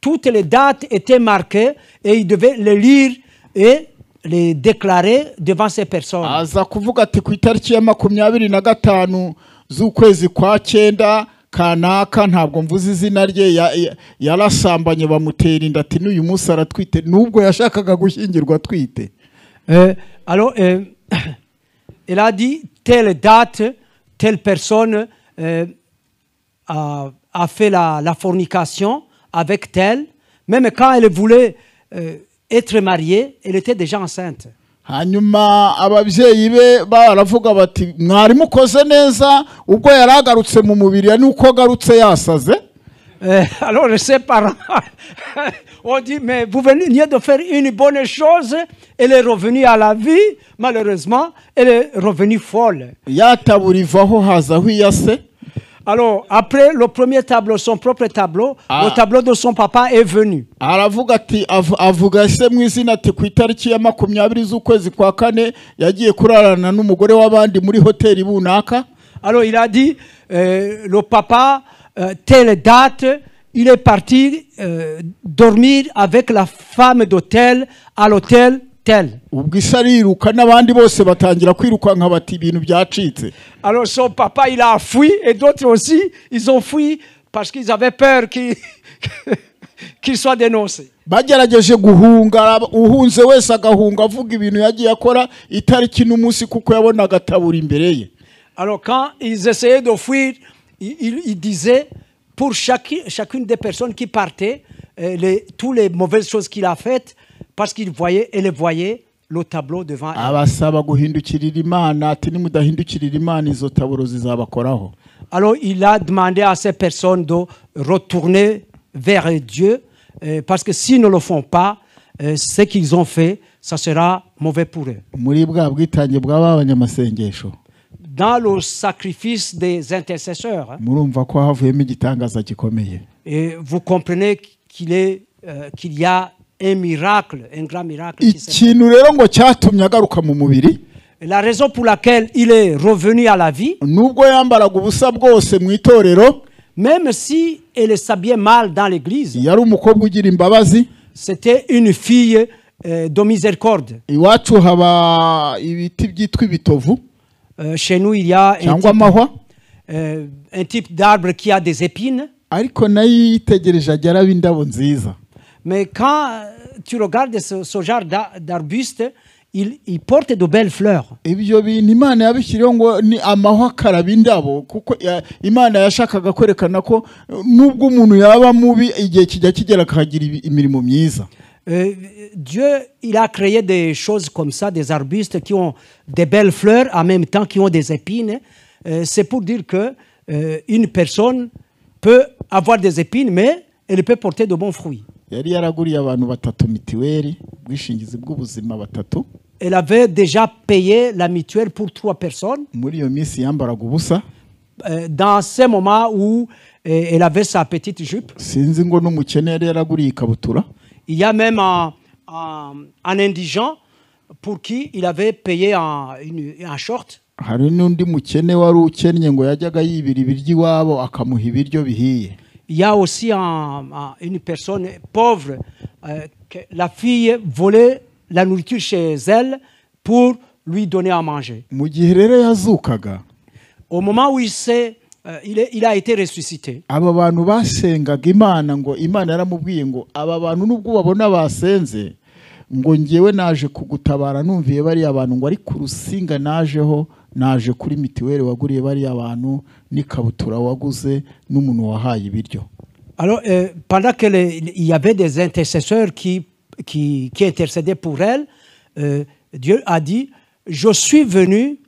Toutes les dates étaient marquées et il devait les lire et les déclarer devant ces personnes. Aza kuvuga ati ku itariki ya 25 z'ukwezi kwa 9 kanaka ntabwo mvuze izina rye yarasambanye bamutera inda ati n'uyu munsi aratwite nubwo yashakaga gushyingirwa twite. Alors elle a dit telle date, telle personne a fait la fornication avec telle, même quand elle voulait être mariée, elle était déjà enceinte. Hanyuma ababyeyi be baravuga bati mwari mukoze neza ubwo yaragarutse mu mubiri nuko garutse yasaze. Alors ses parents ont dit mais vous venez de faire une bonne chose, elle est revenue à la vie, malheureusement elle est revenue folle. Yataburivaho hazaho iyase. Alors, après le premier tableau, son propre tableau, le tableau de son papa est venu. Aravuga ati avuga se mu izina ati ku itariki ya 20 z'ukwezi kwa 4 yagiye kurarana n'umugore w'abandi muri hoteli bunaka. Alors il a dit le papa telle date il est parti dormir avec la femme d'hôtel à l'hôtel tel. Ubwisariruka n'abandi bose batangira kwirukanka bati ibintu byacitse. Alors son papa il a fui et d'autres aussi ils ont fui parce qu'ils avaient peur qu'il soit dénoncé. Bagerageje guhunga uhunze wese agahunga avuga ibintu yagiye akora itariki n'umunsi kuko yabonaga tabura imbere ye. Alors quand ils essayaient de fuir, ils disaient pour chacune des personnes qui partaient toutes les mauvaises choses qu'il a faites parce qu'ils voyaient et les voyaient le tableau devant elle. Abasaba guhindukirira Imana ati nimudahindukirira Imana izo taburo zizabakoraho. Alors il a demandé à ces personnes de retourner vers Dieu parce que s'ils ne le font pas, ce qu'ils ont fait, ça sera mauvais pour eux. Muri bwa bwitange bw'abanyamasengesho. Dans le sacrifice des intercesseurs. Murumva ko havuyemo igitangaza gikomeye. Et vous comprenez qu'il y a un miracle, un grand miracle. Ikintu rero ngo cyatumye agaruka mu mubiri. La raison pour laquelle il est revenu à la vie. Nubwo yambaraga ubusa bwose mu itorero. Même si elle s'habillait mal dans l'église. Yari umukobwa ugira imbabazi. C'était une fille de miséricorde. Iwacu haba ibiti byitwa ibitovu. Chez nous il y a un type d'arbre qui a des épines. Ariko nayo yitegereje agera b'indabo nziza. Mais quand tu regardes ce genre d'arbuste, il porte de belles fleurs. Ibyo bintu Imana yabishyiriyeho ngo ni amahwa karaba indabo kuko Imana yashakaga kwerekana ko nubwo umuntu yaba mubi igihe kijya kigera akagira imirimo myiza. Dieu, il a créé des choses comme ça, des arbustes qui ont des belles fleurs en même temps qui ont des épines. C'est pour dire que une personne peut avoir des épines, mais elle peut porter de bons fruits. yari yaraguriye abantu batatu mitiweli ubwishingizi bw'ubuzima batatu. Elle avait déjà payé la mutuelle pour 3 personnes. Muri iyo minsi yambaraga ubusa. Dans ces moments où elle avait sa petite jupe. Sinzi ngo n'umukene yari yaraguriye ikabutura. Il y a même un indigent pour qui il avait payé un short. Hari n'undi mukene wari ukennye ngo yajyaga yibira ibiryo iwabo akamuha ibiryo bihiye. Il y a aussi une personne pauvre que la fille volait la nourriture chez elle pour lui donner à manger. Mu gihe rero yazukaga, au moment où il a été ressuscité, aba bantu basengaga Imana ngo Imana yaramubwiye ngo aba bantu nubwo babona basenze ngo ngewe naje kugutabara numviye bari abantu ngo ari ku rusinga najeho naje kuri mitiweli waguriye bari abantu n'ikabutura waguze n'umuntu wahaye ibiryo. Alors pendant qu'il y avait des intercesseurs qui intercédaient pour elle, Dieu a dit, je suis venu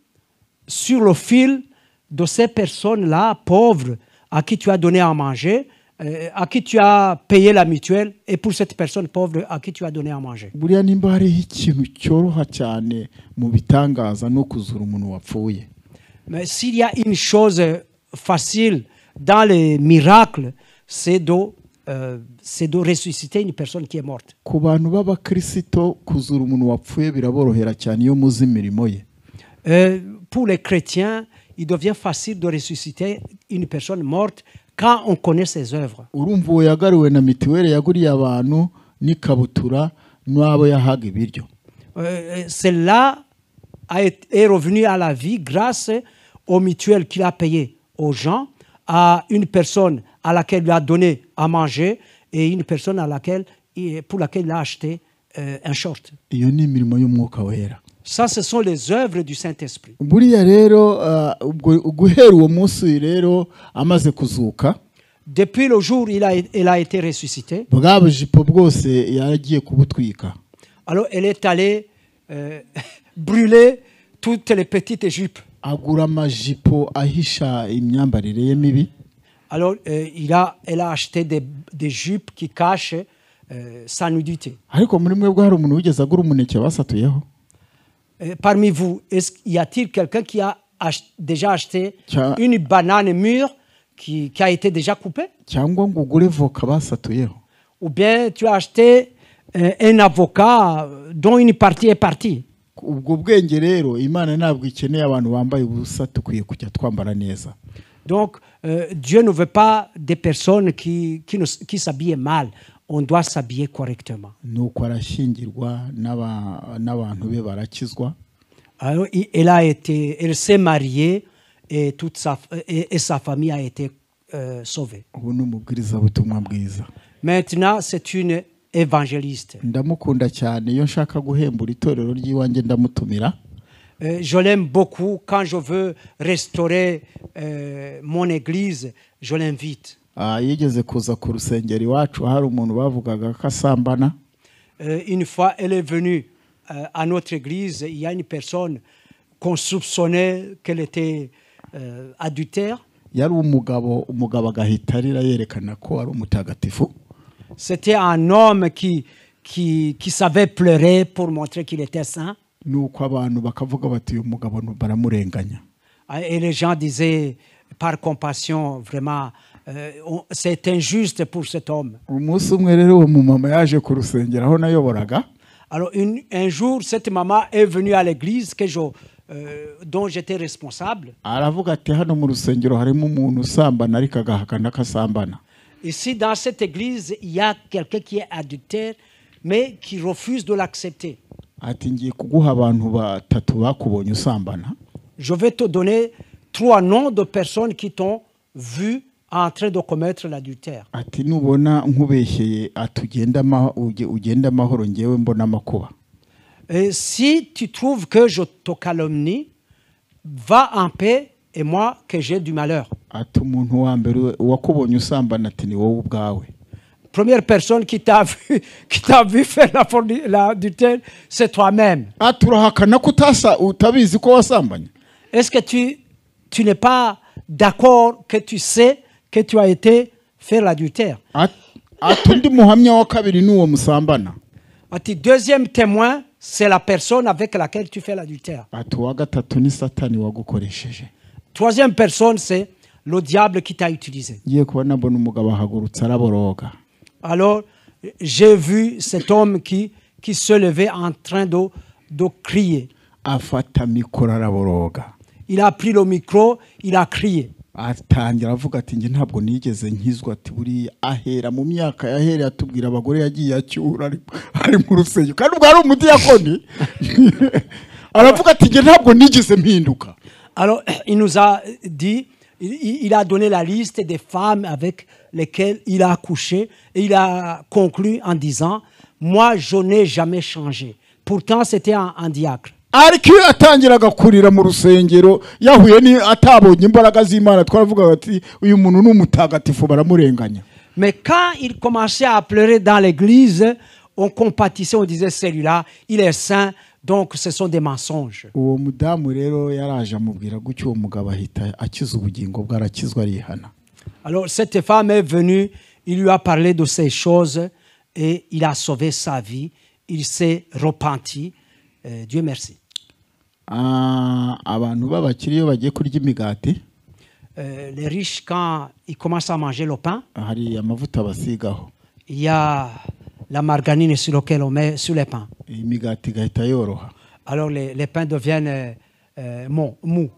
sur le fil de ces personnes-là, pauvres, à qui tu as donné à manger, à qui tu as payé la mutuelle, et pour cette personne pauvre à qui tu as donné à manger. Buriya nimba hariho ikintu cyoroha cyane mu bitangaza no kuzura umuntu wapfuye. Mais s'il y a une chose facile dans les miracles, c'est de ressusciter une personne qui est morte. Ku bantu b'abakristo kuzura umuntu wapfuye biraborohera cyane iyo muzi imirimo ye. Pour les chrétiens, il devient facile de ressusciter une personne morte quand on connaît ses œuvres. Urumva uwo yagaruwe na mitiweli yaguriye abantu n'ikabutura n'abo yahaga ibiryo. Celle-là est revenu à la vie grâce aux mutuelles qu'il a payées aux gens, à une personne à laquelle il a donné à manger et une personne pour laquelle il a acheté un short. Iyo ni imirimo y'Umwuka Wera. Ça, ce sont les œuvres du Saint-Esprit. Buriya rero guhera uwo munsi rero amaze kuzuka, depuis le jour où il a été ressuscité, bwa bujipo bwose yaragiye kubutwika. Alors elle est allée brûler toutes les petites jupes. Agura amajipo ahisha imyambarire ye mibi. Alors elle a acheté des jupes qui cachent sa nudité. Ariko muri mwebwe hari umuntu wigeze agura umuneke basatuyeho? Parmi vous, y a-t-il quelqu'un qui a déjà acheté une banane mûre qui a été déjà coupée? Cyangwa ngo ugure voka basatuyeho? Ou bien tu as acheté un avocat dont une partie est partie? Ubwo bwenge rero Imana ntabwo ikeneye abantu bambaye ubusa tukwiye kujya twambara neza. Donc Dieu ne veut pas des personnes qui s'habillent mal. On doit s'habiller correctement. Nuko arashyingirwa n'abantu be barakizwa. Alors elle s'est mariée et sa famille a été sauvée. Ubu ni umubwirizabutumwa bwiza. Maintenant c'est une évangéliste. Ndamukunda cyane iyo nshaka guhembura itorero ry'iwanjye ndamutumira. Je l'aime beaucoup. Quand je veux restaurer mon église, je l'invite. Yigeze kuza ku rusengero iwacu hari umuntu bavugaga ko asambana. Une fois, elle est venue à notre église. Il y a une personne qu'on soupçonnait qu'elle était adultère. Yari umugabo agahita arira yerekana ko ari umutagatifu. C'était un homme qui savait pleurer pour montrer qu'il était saint. Nuko abantu bakavuga bati uyu mugabo baramurenganya. Et les gens disaient par compassion, vraiment, c'est injuste pour cet homme. Umunsi umwe rero uwo mumama yaje ku rusengero aho nayoboraga. Alors un jour, cette maman est venue à l'église dont j'étais responsable. Aravuga ati hano mu rusengero harimo umuntu usambana ariko agahakana kasambana. Ici dans cette église, il y a quelqu'un qui est adultère mais qui refuse de l'accepter. Ati ngiye kuguha abantu batatu bakubonye usambana. Je vais te donner 3 noms de personnes qui t'ont vu en train de commettre l'adultère. Ati nubona nkubeshyeye ugenda amahoro ngewe mbona amakuba. Si tu trouves que je te calomnie, va en paix et moi que j'ai du malheur. Ati umuntu wa mbere wakubonye usambana ati ni wowe ubwawe. première personne qui t'a vu faire l'adultère, c'est toi-même. turahakana ko utabizi ko wasambanye. Est-ce que tu n'es pas d'accord que tu sais que tu as été faire l'adultère? Undi muhamya wa kabiri n'uwo musambana. Deuxième témoin, c'est la personne avec laquelle tu fais l'adultère. Uwa gatatu ni Satani wagukoresheje. Troisième personne, c'est le diable qui t'a utilisé. Ngiye kubona mbona umugabo ahagurutse araboroga. Alors, j'ai vu cet homme qui se levait en train de crier. Afata mikoro araboroga. Il a pris le micro, il a crié. Atangira avuga ati nge ntabwo nigeze nkizwa ati buri ahera mu myaka yahereye atubwira abagore yagiye acyura ari mu rusengero kandi ubwo ari umudiyakoni. Aravuga ati nge ntabwo nigeze mpinduka. Alors, il nous a dit, il a donné la liste des femmes avec lesquelles il a accouché et il a conclu en disant, moi, je n'ai jamais changé. Pourtant, c'était un diacre. Ariko iyo atangiraga kurira mu rusengero yahuye ni atabonye imbaraga z'Imana twaravuga ati uyu muntu n'umutagatifu baramurenganya. Mais quand il commençait à pleurer dans l'église, on compatissait, on disait celui-là, il est saint, donc ce sont des mensonges. Uwo mudamu rero yaraje amubwira gutyo uwo mugabo ahita akiza ubugingo bwarakizwa arihana. Alors cette femme est venue, il lui a parlé de ces choses et il a sauvé sa vie, il s'est repenti. Dieu merci. Abantu b'abakire iyo bagiye kurya imigati, les riches, quand ils commencent à manger le pain, hari amavuta basigaho. Il y a la margarine sur laquelle on met sur les pains. Imigati igahita yoroha. Alors les pains deviennent mous.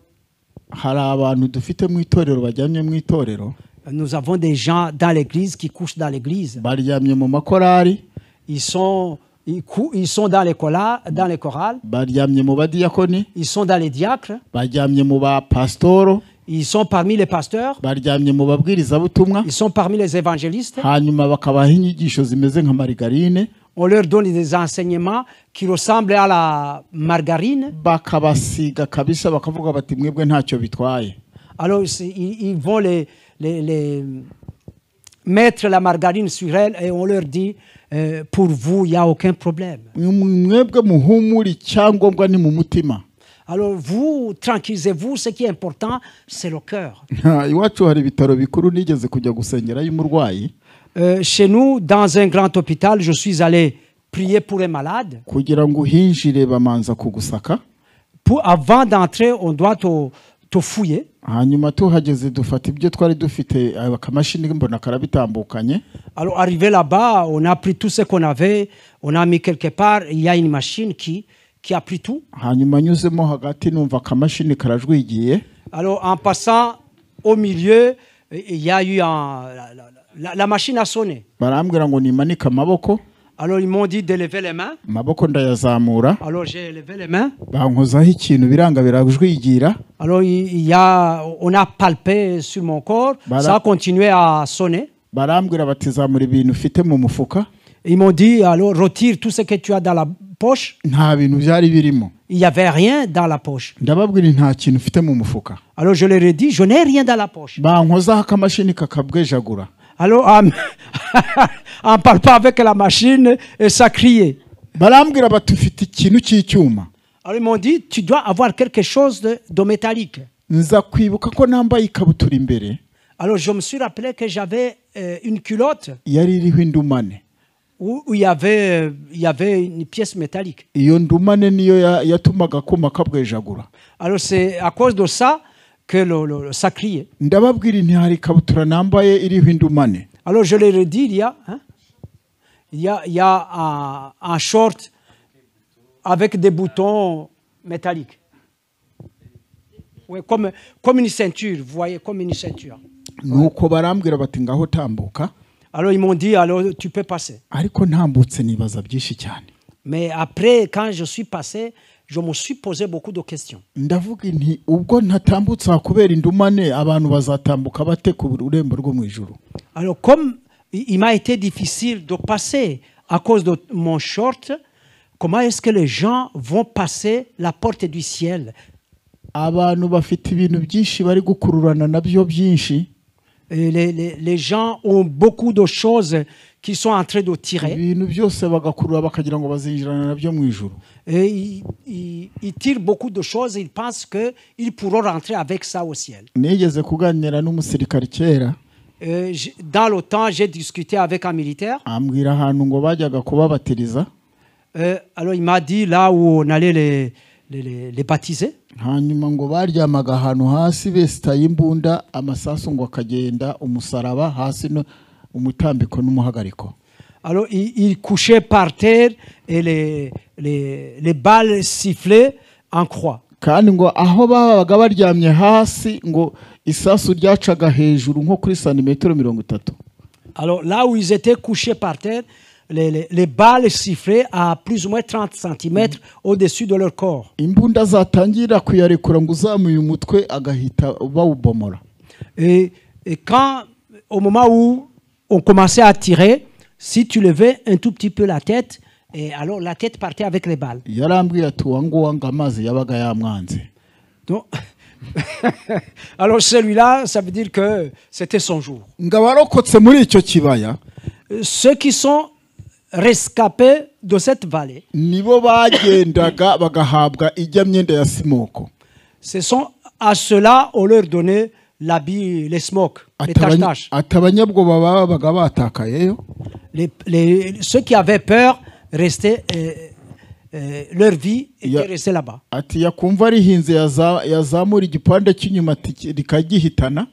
Hari abantu dufite mu itorero bajyamye mu itorero. Nous avons des gens dans l'église qui couchent dans l'église. Baryamye mu makorari. Ils sont dans les chorales. Baryamye mu badiyakoni. Ils sont dans les diacres. Baryamye mu bapastoro. Ils sont parmi les pasteurs. Baryamye mu babwirizabutumwa. Ils sont parmi les évangélistes. Hanyuma bakabaha inyigisho zimeze nka margarine. On leur donne des enseignements qui ressemblent à la margarine. Bakabasiga kabisa bakavuga bati mwebwe ntacyo bitwaye. Alors ils vont les mettre la margarine sur elles et on leur dit pour vous il n'y a aucun problème. Mwebwe muhumuri cyangombwa ni mu mutima. Alors vous tranquillisez-vous, ce qui est important c'est le cœur. Iwacu hari bitaro bikuru nigeze kujya gusengera y'umurwayi. Chez nous dans un grand hôpital je suis allé prier pour les malades. Kugira ngo uhinjire bamanza kugusaka. Avant d'entrer on doit te fouiller. Hanyuma tuhageze dufata ibyo twari dufite akamashini mbona karabitambukanye. Alors arrivé là-bas, on a pris tout ce qu'on avait, on a mis quelque part, il y a une machine qui a pris tout. Hanyuma nyuzemo hagati numva akamashini karajwigiye. Alors en passant au milieu, il y a eu la machine a sonné. Barambwira ngo nimanika amaboko. Alors ils m'ont dit de lever les mains. Amaboko ndayazamura. Alors j'ai levé les mains. Bankozaho ikintu biranga birajwigira. Alors on a palpé sur mon corps, ça a continué à sonner. Barambwira bati zamura ibintu ufite mu mufuka. Ils m'ont dit alors retire tout ce que tu as dans la poche. Nta bintu byari birimo. Il n'y avait rien dans la poche. Ndababwira nta kintu ufite mu mufuka. Alors je leur ai dit je n'ai rien dans la poche. Bankozaho akamashini kakabwejagura. Alors en palpant avec la machine et ça criait. Barambwira bati ufite ikintu cy'icyuma. Alors ils m'ont dit tu dois avoir quelque chose de métallique. Nza kwibuka ko nambaye ikabutura imbere. Alors je me suis rappelé que j'avais une culotte. Yari iriho indumane. Où il y avait une pièce métallique. Iyo ndumane niyo yatumaga kuma kabwejagura. Alors c'est à cause de ça que ça criait. Ndababwira nti hari ikabutura nambaye iriho indumane. Alors je leur ai dit il y a un short avec des boutons métalliques. Oui, comme une ceinture, vous voyez, comme une ceinture. Nuko barambwira bati ngaho tambuka. Alors ils m'ont dit alors tu peux passer. Ariko ntambutse nibaza byinshi cyane. Mais après quand je suis passé, je me suis posé beaucoup de questions. Ndavuga nti ubwo ntatambutse kubera indumane abantu bazatambuka bate ku urembo rwo mu ijuru. Alors comme il m'a été difficile de passer à cause de mon short, comment est-ce que les gens vont passer la porte du ciel? Abantu bafite ibintu byinshi bari gukururana nabyo byinshi. Et les gens ont beaucoup de choses qu'ils sont en train de tirer. ibintu byose bagakurura bakagira ngo bazinjirana nabyo mu ijuru. Et ils tirent beaucoup de choses. Ils pensent qu'ils pourront rentrer avec ça au ciel. Nigeze kuganira n'umusirikare kera Dans le temps, j'ai discuté avec un militaire. ambwira ahantu ngo bajyaga kubabatiriza, Alors il m'a dit là où on allait les baptiser. hanyuma ngo baryamaga ahantu hasi besitaye imbunda, amasasu ngo akagenda, umusaraba hasi, umutambiko n'umuhagariko. Alors il couchait par terre et les balles sifflaient en croix. Kandi ngo aho babaga baryamye hasi ngo isasu ryacaga hejuru nko kuri santimetero 30. Alors là où ils étaient couchés par terre, les balles sifflaient à plus ou moins 30 cm au-dessus de leur corps. Imbunda zatangira kuyarekura ngo uzamuye umutwe agahita bawubomora. Et quand, au moment où on commençait à tirer, si tu levais un tout petit peu la tête, et alors la tête partait avec les balles. Yarambwiye ati wangu amazi yabaga yamwanze. Donc, alors celui-là, ça veut dire que c'était son jour. Ngabarokotse muri icyo kibaya, Ceux qui sont rescapés de cette vallée, nibo bagendaga bagahabwa ijya myenda ya simoko. ce sont à ceux-là on leur donnait l'habit, les smokes, les taches-taches. Atabanyabwoba babaga batakayeyo. Ceux qui avaient peur restaient, leur vie était restée là-bas. Ati yakumva rihinze yazamura igipande cy'inyuma rikagihitana.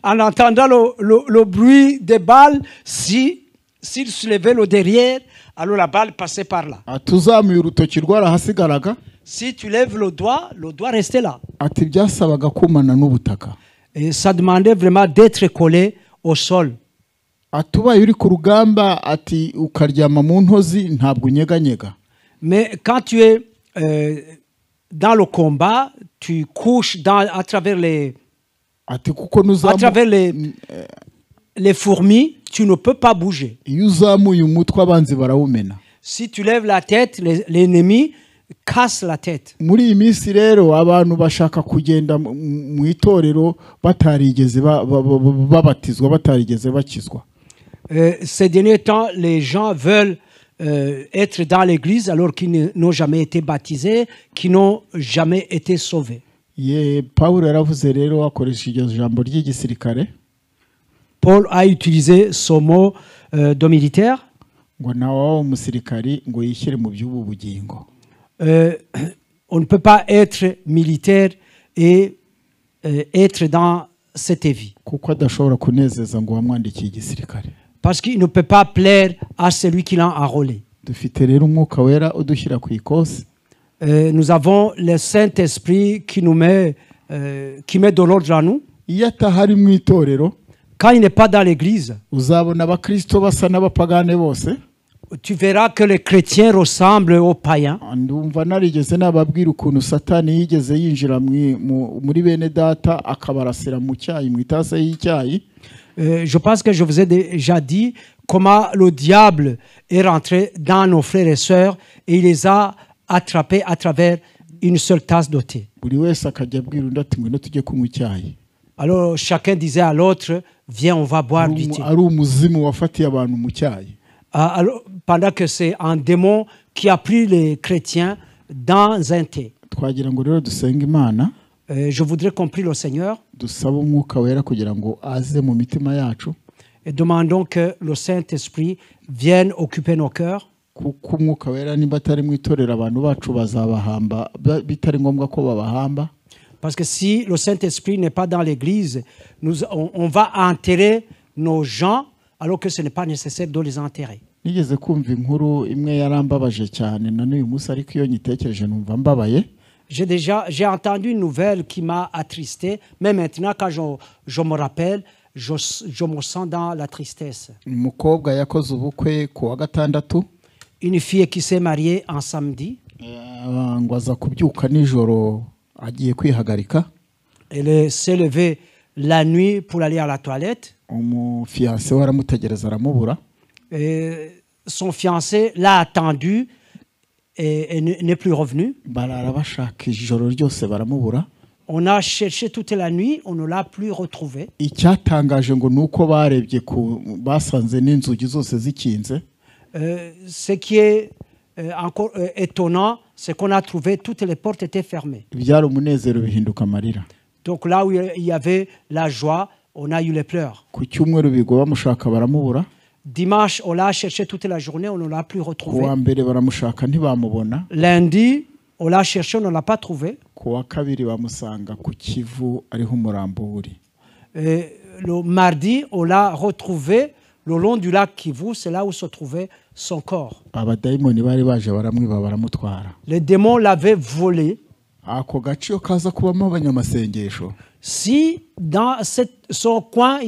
En entendant le bruit des balles, s'il se levait le derrière, alors la balle passait par là. Ati uzamuye urutoki rwarahasigaraga. Si tu lèves le doigt restait là. Ati byasabaga kumana n'ubutaka. Et ça demandait vraiment d'être collé au sol. Atubaye uri ku rugamba ati ukaryama mu ntozi ntabwo unyeganyega. Mais quand tu es dans le combat, tu couches à travers les fourmis, tu ne peux pas bouger. Iyo uzamuye umutwe abanzi barawumena. Si tu lèves la tête, l'ennemi casse la tête. Muri iyi minsi rero abantu bashaka kugenda mu itorero batarigeze babatizwa, batarigeze bakizwa. Ces derniers temps, les gens veulent être dans l'église alors qu'ils n'ont jamais été baptisés, qui n'ont jamais été sauvés. Paul yaravuze rero akoresha iryo jambo ry'igisirikare. Paul a utilisé ce mot de militaire. Ngo nawe umusirikari ngo yishyire mu by'ubu bugingo. On ne peut pas être militaire et être dans cette vie. Kuko adashobora kunezeza ngo wamwandikiye igisirikare. Parce qu'il ne peut pas plaire à celui qui l'a enrôlé. Dufite rero umwuka wera udushyira ku ikosi. Nous avons le Saint-Esprit qui nous met de l'ordre à nous. Iyo atahari mu itorero, quand il n'est pas dans l'église, uzabona abakristo basa n'abapagane bose. Tu verras que les chrétiens ressemblent aux païens. Ndumva narigeze nababwira ukuntu Satani yigeze yinjira muri bene data akabarasira mu cyayi mu itase y'icyayi. Je pense que je vous ai déjà dit comment le diable est rentré dans nos frères et sœurs et il les a attrapés à travers une seule tasse de thé. Buri wese akajya abwira undi ati ngwino tujye kunywa icyayi. Alors chacun disait à l'autre, viens, on va boire du thé. Ari umuzimu wafatiye abantu mu cyayi. Alors, pendant que c'est un démon qui a pris les chrétiens dans un thé. Twagira ngo rero dusenga Imana. Je voudrais qu'on prie le Seigneur. Dusaba umwuka wera kugira ngo aze mu mitima yacu. Et demandons que le Saint-Esprit vienne occuper nos cœurs. Kuko umwuka wera niba atari mu itorero abantu bacu bazabahamba bitari ngombwa ko babahamba. Parce que si le Saint-Esprit n'est pas dans l'église, on va enterrer nos gens alors que ce n'est pas nécessaire de les enterrer. Nigeze kumva inkuru imwe yarambabaje cyane na n'uyu munsi ariko iyo nyitekereje numva mbabaye. J'ai entendu une nouvelle qui m'a attristé, mais maintenant quand je me rappelle, je me sens dans la tristesse. Umukobwa yakoze ubukwe ku wa gatandatu. Une fille qui s'est mariée un samedi. Ngo aza kubyuka nijoro agiye kwihagarika. Elle s'est levée la nuit pour aller à la toilette. Umufiancé we aramutegereza aramubura. Son fiancé l'a attendu et n'est plus revenu. Barara bashaka ijoro ryose baramubura. On a cherché toute la nuit, on ne l'a plus retrouvé. icyatangaje ngo nuko barebye basanze n'inzugi zose zikinze. Ce qui est encore étonnant, c'est qu'on a trouvé toutes les portes étaient fermées. Byari umunezero bihinduka amarira. Donc là où il y avait la joie, on a eu les pleurs. Ku cyumweru bigo bamushaka baramubura. Dimanche, on l'a cherché toute la journée, on ne l'a plus retrouvé. Kuwa mbere baramushaka ntibamubona. Lundi, on l'a cherché, on ne l'a pas trouvé. Kuwa kabiri bamusanga ku Kivu ariho umurambo uri. Le mardi, on l'a retrouvé le long du lac Kivu, c'est là où se trouvait son corps. Abadayimoni bari baje baramwiba baramutwara. Les démons l'avaient volé. Ako gaciyo kaza kubamo abanyamasengesho. Si dans son coin,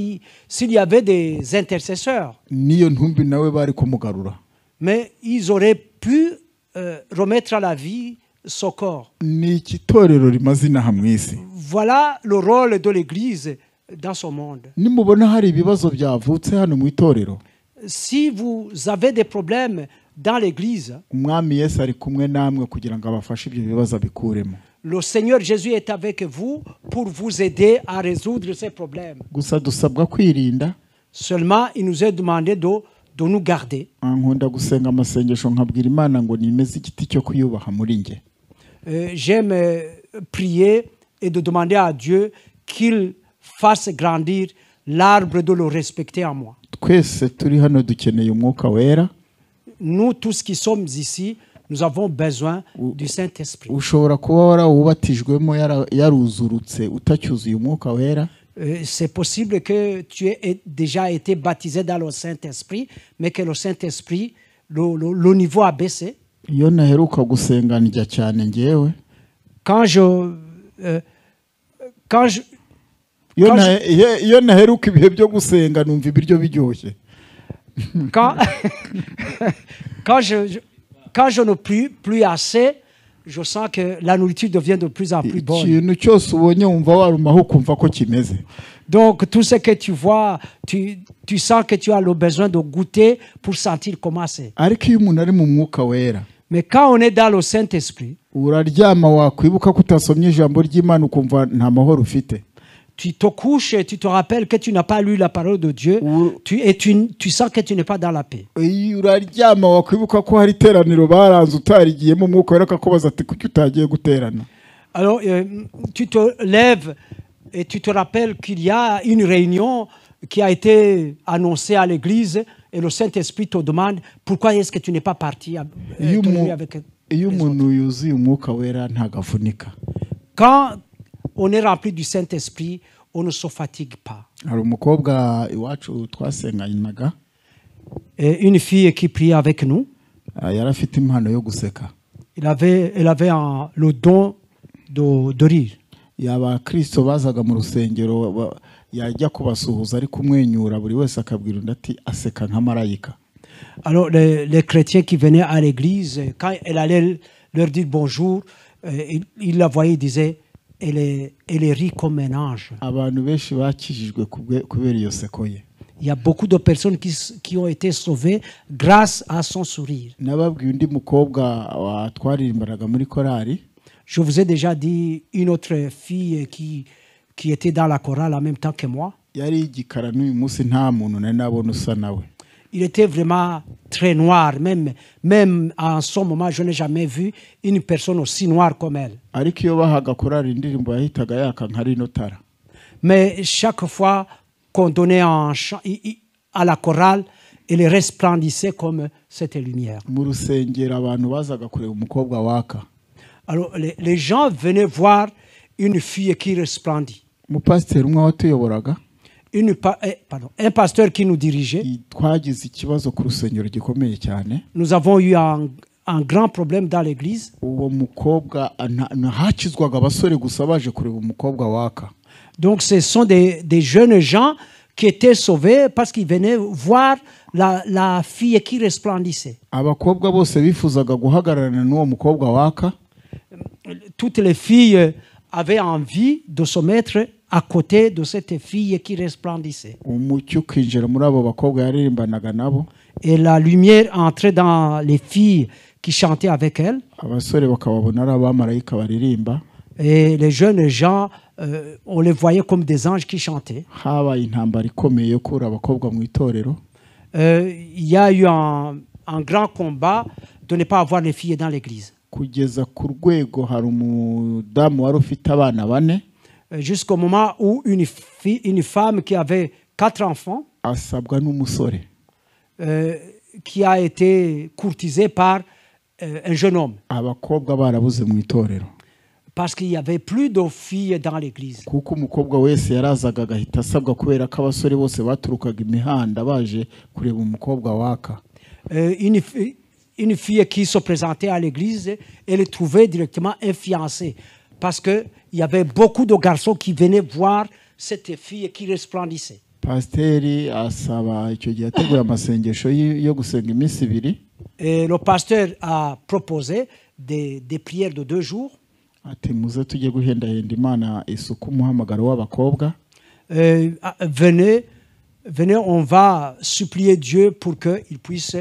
s'il y avait des intercesseurs, Niyo ntumbi nawe bari kumugarura. mais ils auraient pu remettre à la vie son corps. Ni ikitorero rimaze inaha mw'isi. Voilà le rôle de l'Église dans ce monde. Nimubona hari ibibazo byavutse hano mu itorero, Si vous avez des problèmes dans l'Église, Umwami Yesu ari kumwe namwe kugira ngo abafashe ibyo bibazo abikuremo. le Seigneur Jésus est avec vous pour vous aider à résoudre ces problèmes. Gusa dusabwa kwirinda. Seulement, il nous est demandé de nous garder. Nkunda gusenga amasengesho nkabwira Imana ngo nimeze igiti cyo kuyubaha muri nge. J'aime prier et de demander à Dieu qu'il fasse grandir l'arbre de le respecter en moi. Twese turi hano dukeneye umwuka wera. Nous, tous qui sommes ici, nous avons besoin du Saint-Esprit. Ushobora kuba warawubatijwemo yaruzurutse utacyuzuye umwuka wera. C'est possible que tu aies déjà été baptisé dans le Saint-Esprit, mais que le Saint-Esprit, le niveau a baissé. Iyo naheruka gusenga njya cyane ngewe. Iyo naheruka ibihe byo gusenga numva ibiryo biryoshye. Quand je ne prie plus assez, je sens que la nourriture devient de plus en plus bonne. Ikintu cyose ubonye wumva warumaho kumva ko kimeze. Donc tout ce que tu vois, tu sens que tu as le besoin de goûter pour sentir comment c'est. Ariko iyo umuntu ari mu mwuka wera, Mais quand on est dans le Saint-Esprit, uraryama wakwibuka ko utasomye ijambo ry'Imana ukumva nta mahoro ufite. tu te couches et tu te rappelles que tu n'as pas lu la parole de Dieu tu sens que tu n'es pas dans la paix. Uraryama wakwibuka ko hari iteraniro baranze utarigiyemo umwuka wera akakubaza ati kuki utagiye guterana. Alors tu te lèves et tu te rappelles qu'il y a une réunion qui a été annoncée à l'église et le Saint-Esprit te demande pourquoi est-ce que tu n'es pas parti avec iyo umuntu yuzuye umwuka wera ntagafunika. Quand on est rempli du Saint-Esprit, on ne se fatigue pas. Hari umukobwa iwacu twasenganaga, une fille qui priait avec nous, yari afite impano yo guseka. elle avait le don de rire. Yaba Kristo bazaga mu rusengero yajya kubasuhuza ari kumwenyura buri wese akabwira undi ati aseka nka marayika. Alors les chrétiens qui venaient à l'église, quand elle allait leur dire bonjour, ils la voyaient, ils disaient elle rit comme un ange. Abantu benshi bakijijwe kubera iyo seko ye. Il y a beaucoup de personnes qui ont été sauvées grâce à son sourire. Nababwiye undi mukobwa watwaririmbaraga muri korali. Je vous ai déjà dit une autre fille qui était dans la chorale en même temps que moi. Yari igikara n'uyu munsi nta muntu nari nabona usa nawe. Il était vraiment très noir. Même en ce moment, je n'ai jamais vu une personne aussi noire comme elle. Ariko iyo bahaga korali indirimbo yahitaga yaka nka rino tara. Mais chaque fois qu'on donnait un chant à la chorale, elle resplendissait comme cette lumière. Mu rusengero abantu bazaga kureba umukobwa waka. Alors les gens venaient voir une fille qui resplendit. Umupasiteri umwe watuyoboraga. Un pasteur qui nous dirigeait. Twagize ikibazo ku rusengero gikomeye cyane. Nous avons eu un grand problème dans l'église. Uwo mukobwa hakizwaga abasore gusa baje kureba umukobwa waka. Donc ce sont des jeunes gens qui étaient sauvés parce qu'ils venaient voir la fille qui resplendissait. Abakobwa bose bifuzaga guhagararana n'uwo mukobwa waka. Toutes les filles avaient envie de se mettre à côté de cette fille qui resplendissait. Umucyo kwinjira muri abo bakobwa yaririmbanaga nabo. Et la lumière entrait dans les filles qui chantaient avec elle. Abasore bakababona ari abamarayika baririmba. Et les jeunes gens, on les voyait comme des anges qui chantaient. habaye intambara ikomeye yo kubura abakobwa mu itorero. Il y a eu un grand combat de ne pas avoir les filles dans l'église. Kugeza ku rwego hari umudamu wari ufite abana 4 Jusqu'au moment où une femme qui avait 4 enfants, asabwa n'umusore qui a été courtisée par un jeune homme. abakobwa barabuze mu itorero Parce qu'il n'y avait plus de filles dans l'église. kuko umukobwa wese yarazaga agahita asabwa kubera ko abasore bose baturukaga imihanda baje kureba umukobwa waka. Une fille qui se présentait à l'église, elle trouvait directement un fiancé. Parce qu'il y avait beaucoup de garçons qui venaient voir cette fille qui resplendissait. Pasiteri asaba icyo gihe ateguye amasengesho yo gusenga iminsi 2. Et le pasteur a proposé des prières de 2 jours. Ati muze tujye guhendahenda Imana isuku umuhamagaro w'abakobwa. Venez, on va supplier Dieu pour qu'il puisse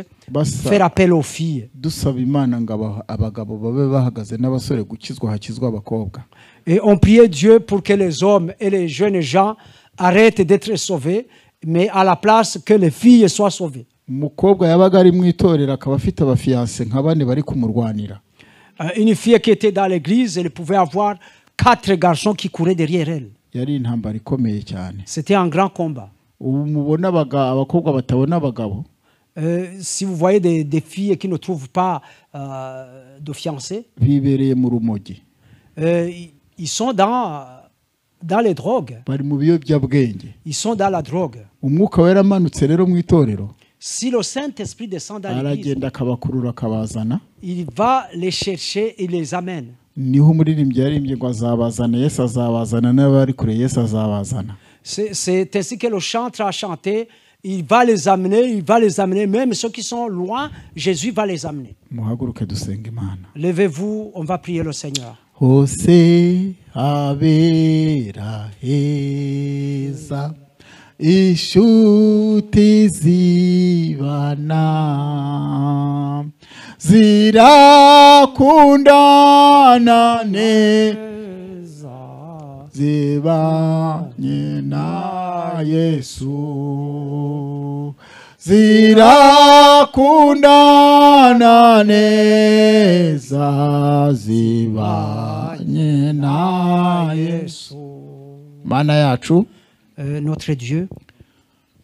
faire appel aux filles. Dusaba Imana ngo abagabo babe bahagaze n'abasore gukizwa hakizwa abakobwa. Et on priait Dieu pour que les hommes et les jeunes gens arrêtent d'être sauvés, mais à la place que les filles soient sauvées. Umukobwa yabaga ari mu itorero akaba afite abafiance nka 4 bari kumurwanira. Une fille qui était dans l'église, elle pouvait avoir 4 garçons qui couraient derrière elle. Yari intambara ikomeye cyane. C'était un grand combat. Mubona abakobwa batabona abagabo. Si vous voyez des filles qui ne trouvent pas de fiancés, bibereye mu rumogi. Ils sont dans les drogues. Bari mu biyobyabwenge. Ils sont dans la drogue. Umwuka wera manutse rero mu itorero. Si le Saint-Esprit descend dans l'église, aragenda akabakurura akabazana. Il va les chercher et les amène. Niho umuririmbyi yarimbye ngo azabazana Yesu azabazana n'abari kure Yesu azabazana. C'est ainsi que le chanteur a chanté. Il va les amener, même ceux qui sont loin, Jésus va les amener. Muhaguruke dusenga Imana. Levez-vous, on va prier le Seigneur. Hose habera heza ishuti zibana zirakundana neza zibanye na Yesu zirakundana neza zibanye na Yesu. Mana yacu, notre Dieu,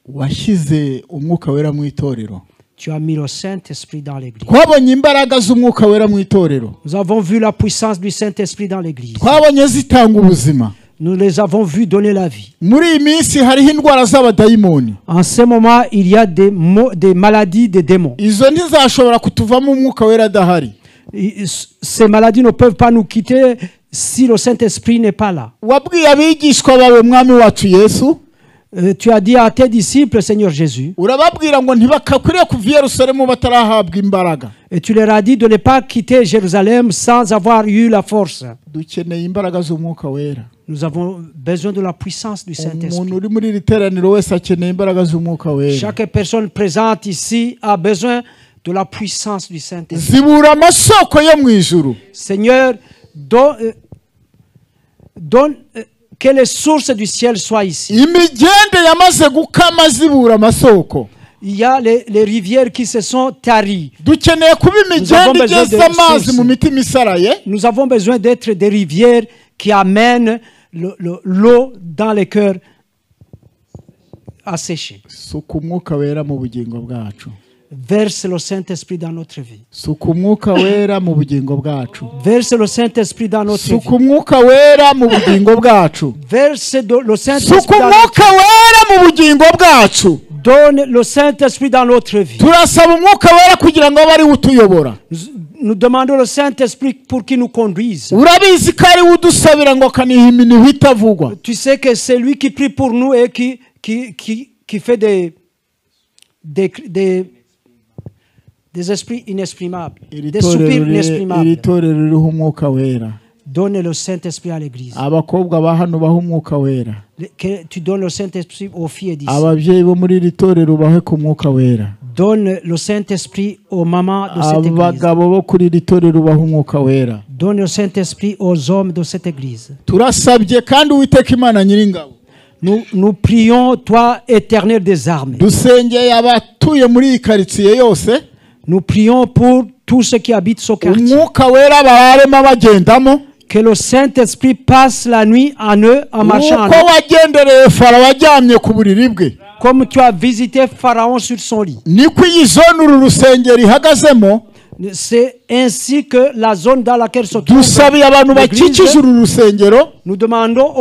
washyize umwuka wera mu itorero. Tu as mis le Saint-Esprit dans l'église. Twabonye imbaraga z'umwuka wera mu itorero. Nous avons vu la puissance du Saint-Esprit dans l'église. Twabonye zitanga ubuzima. Nous les avons vus donner la vie. Muri iyi minsi hariho indwara z'abadayimoni. En ce moment, il y a des maladies des démons. Izo ntizashobora kutuvamo umwuka wera adahari. Ces maladies ne peuvent pas nous quitter si le Saint-Esprit n'est pas là. Wabwiye abigishwa bawe mwami wacu Yesu. Tu as dit à tes disciples, Seigneur Jésus, urababwira ngo ntibakakwiriye kuva i Yerusalemu batarahabwa imbaraga. Et tu leur as dit de ne pas quitter Jérusalem sans avoir eu la force. Dukeneye imbaraga z'umwuka wera. Nous avons besoin de la puissance du Saint-Esprit. Umuntu uri muri iri teraniro wese akeneye imbaraga z'umwuka wera. Chaque personne présente ici a besoin de la puissance du Saint-Esprit. Zibura amasoko yo mu ijuru. Seigneur, donne que les sources du ciel soient ici. Imigende yamaze gukama zibura amasoko. Il y a les rivières qui se sont taries. Dukeneye kuba imigende igeza amazi mu mitima isaraye. Nous avons besoin d'être des rivières qui amènent l'eau dans les cœurs asséchés. Suka umwuka wera mu bugingo bwacu. Verse le Saint-Esprit dans notre vie. Suka umwuka wera mu bugingo bwacu. Verse le Saint-Esprit dans notre vie. Suka umwuka wera mu bugingo bwacu. Verse le Saint-Esprit. Suka umwuka wera mu bugingo bwacu. Donne le Saint-Esprit dans notre vie. Turasaba umwuka wera kugira ngo bari utuyobora. Nous demandons le Saint-Esprit pour qu'il nous conduise. Urabizi ko ari udusabira ngo kaniha iminiho itavugwa. Tu sais que c'est lui qui prie pour nous et qui fait des esprits inexprimables, des soupirs inexprimables. Iri torero ririho umwuka wera. Donne le Saint-Esprit à l'église. Abakobwa ba hano baha umwuka wera. Que tu donnes le Saint-Esprit aux filles d'ici. Ababyeyi bo muri iri torero bahe ku mwuka wera. Donne le Saint-Esprit aux mamans de cette église. Abagabo bo kuri iri torero baha umwuka wera. Donne le Saint-Esprit aux hommes de cette église. turasabye kandi Uwiteka Imana Nyiringabo, Nous prions, toi, éternel des armées. dusengeye abatuye muri iyi karitsiye yose, Nous prions pour tous ceux qui habitent ce quartier. umwuka wera bararema bagendamo, Que le Saint-Esprit passe la nuit en eux, en marchant en uko eux. wagendereye Farawo aryamye ku buriri bwe, Comme tu as visité Pharaon sur son lit. niko iyi zone uru rusengero ihagazemo. C'est ainsi que la zone dans laquelle se trouve Dusabiye abantu bakikije l'église, uru rusengero, nous demandons,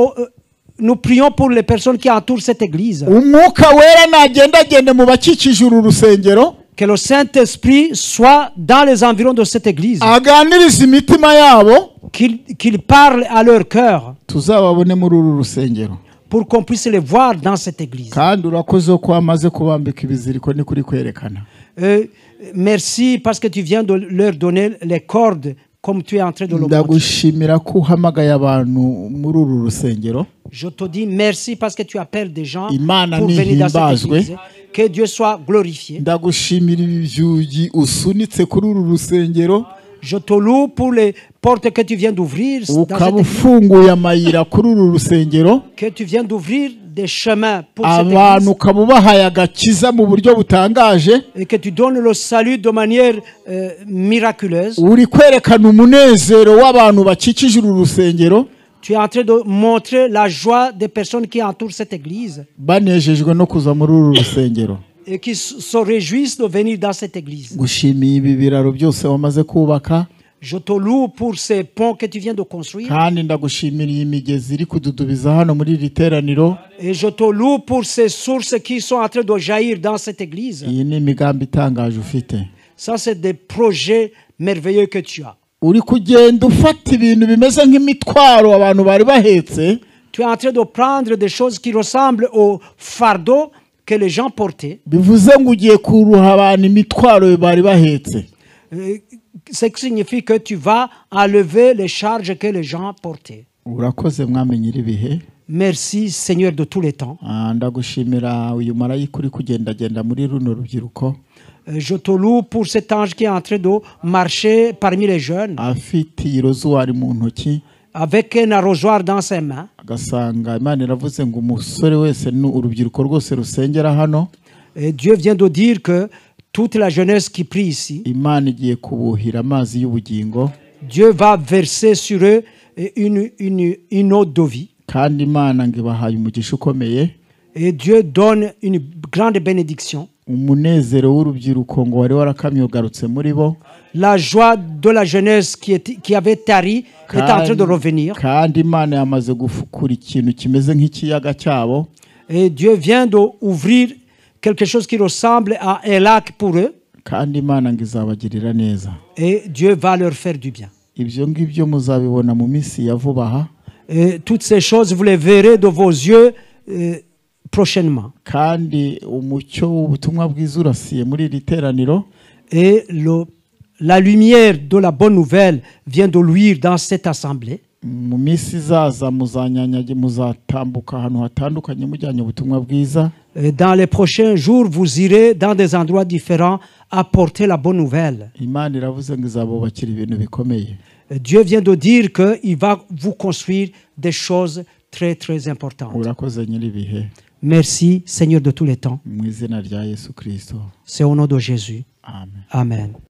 nous prions pour les personnes qui entourent cette église. umwuka wera nagendagende mu bakikije uru rusengero, Que le Saint-Esprit soit dans les environs de cette église. aganiriza imitima yabo, Qu'il parle à leur cœur tuzababone muri uru rusengero. pour qu'on puisse les voir dans cette église. Kandi urakoze ko wamaze kubambika ibiziriko ni kuri kwerekana. Merci parce que tu viens de leur donner les cordes comme tu es en train de le montrer. Ndagushimira ko uhamagaye abantu muri uru rusengero. Je te dis merci parce que tu appelles des gens Imana pour venir dans cette nihimbazwe. église. Que Dieu soit glorifié. Ndagushimira ibyugi usunitse kuri uru rusengero, Je te loue pour les portes que tu viens d'ouvrir dans ukaba cette église. ufunguye amayira kuri uru rusengero, Que tu viens d'ouvrir des chemins pour cette abantu église. ukaba ubahaye agakiza mu buryo butangaje, Et que tu donnes le salut de manière miraculeuse. uri kwerekana umunezero w'abantu bakikije uru rusengero, Tu es en train de montrer la joie des personnes qui entourent cette église banejejwe no kuza muri uru rusengero. et qui se réjouissent de venir dans cette église. Gushimiye ibi biraro byose wamaze kubaka, Je te loue pour ces ponts que tu viens de construire kandi ndagushimira iyi migezi iri kududubiza hano muri iri teraniro. et je te loue pour ces sources qui sont en train de jaillir dans cette église. Iyi ni imigambi itangaje ufite. Ça, c'est des projets merveilleux que tu as. Uri kugenda ufata ibintu bimeze nk'imitwaro abantu bari bahetse, Tu es en train de prendre des choses qui ressemblent au fardeau que les gens portaient. bivuze ngo ugiye kuruha abantu imitwaro bari bahetse. Ce qui signifie que tu vas enlever les charges que les gens portaient. Urakoze mwami nyir'ibihe. Merci Seigneur de tous les temps. Ndagushimira uyu marayika uri kugendagenda muri runo rubyiruko, Je te loue pour cet ange qui est en train de marcher parmi les jeunes afite irozuwari mu ntoki, avec un arrosoir dans ses mains. agasanga Imana iravuze ngo umusore wese urubyiruko rwose rusengera hano, Et Dieu vient de dire que toute la jeunesse qui prie ici, Imana igiye kubuhira amazi y'ubugingo, Dieu va verser sur eux une eau de vie. kandi Imana ngo ibahaye umugisha ukomeye. Et Dieu donne une grande bénédiction. Umunezero w'urubyiruko ngo wari warakamye ugarutse muri bo, La joie de la jeunesse qui avait tari est en train de revenir. kandi Imana yamaze gufukura ikintu kimeze nk'ikiyaga cyabo, Et Dieu vient d'ouvrir quelque chose qui ressemble à un lac pour eux. kandi Imana ngo izabagirira neza. Et Dieu va leur faire du bien. Ibyo ngibyo muzabibona mu minsi ya vuba aha, Et toutes ces choses, vous les verrez de vos yeux prochainement. kandi umucyo w'ubutumwa bwiza urasiye muri iri teraniro, Et la lumière de la bonne nouvelle vient de luire dans cette assemblée. mu minsi izaza muzatambuka ahantu hatandukanye mujyanye ubutumwa bwiza, Et dans les prochains jours, vous irez dans des endroits différents apporter la bonne nouvelle. Imana iravuze ngo izabubakira ibintu bikomeye. Et Dieu vient de dire qu'il va vous construire des choses très très importantes. Urakoze nyir'ibihe, Merci Seigneur de tous les temps. mu izina rya Yesu Kristo, C'est au nom de Jésus. amen. Amen.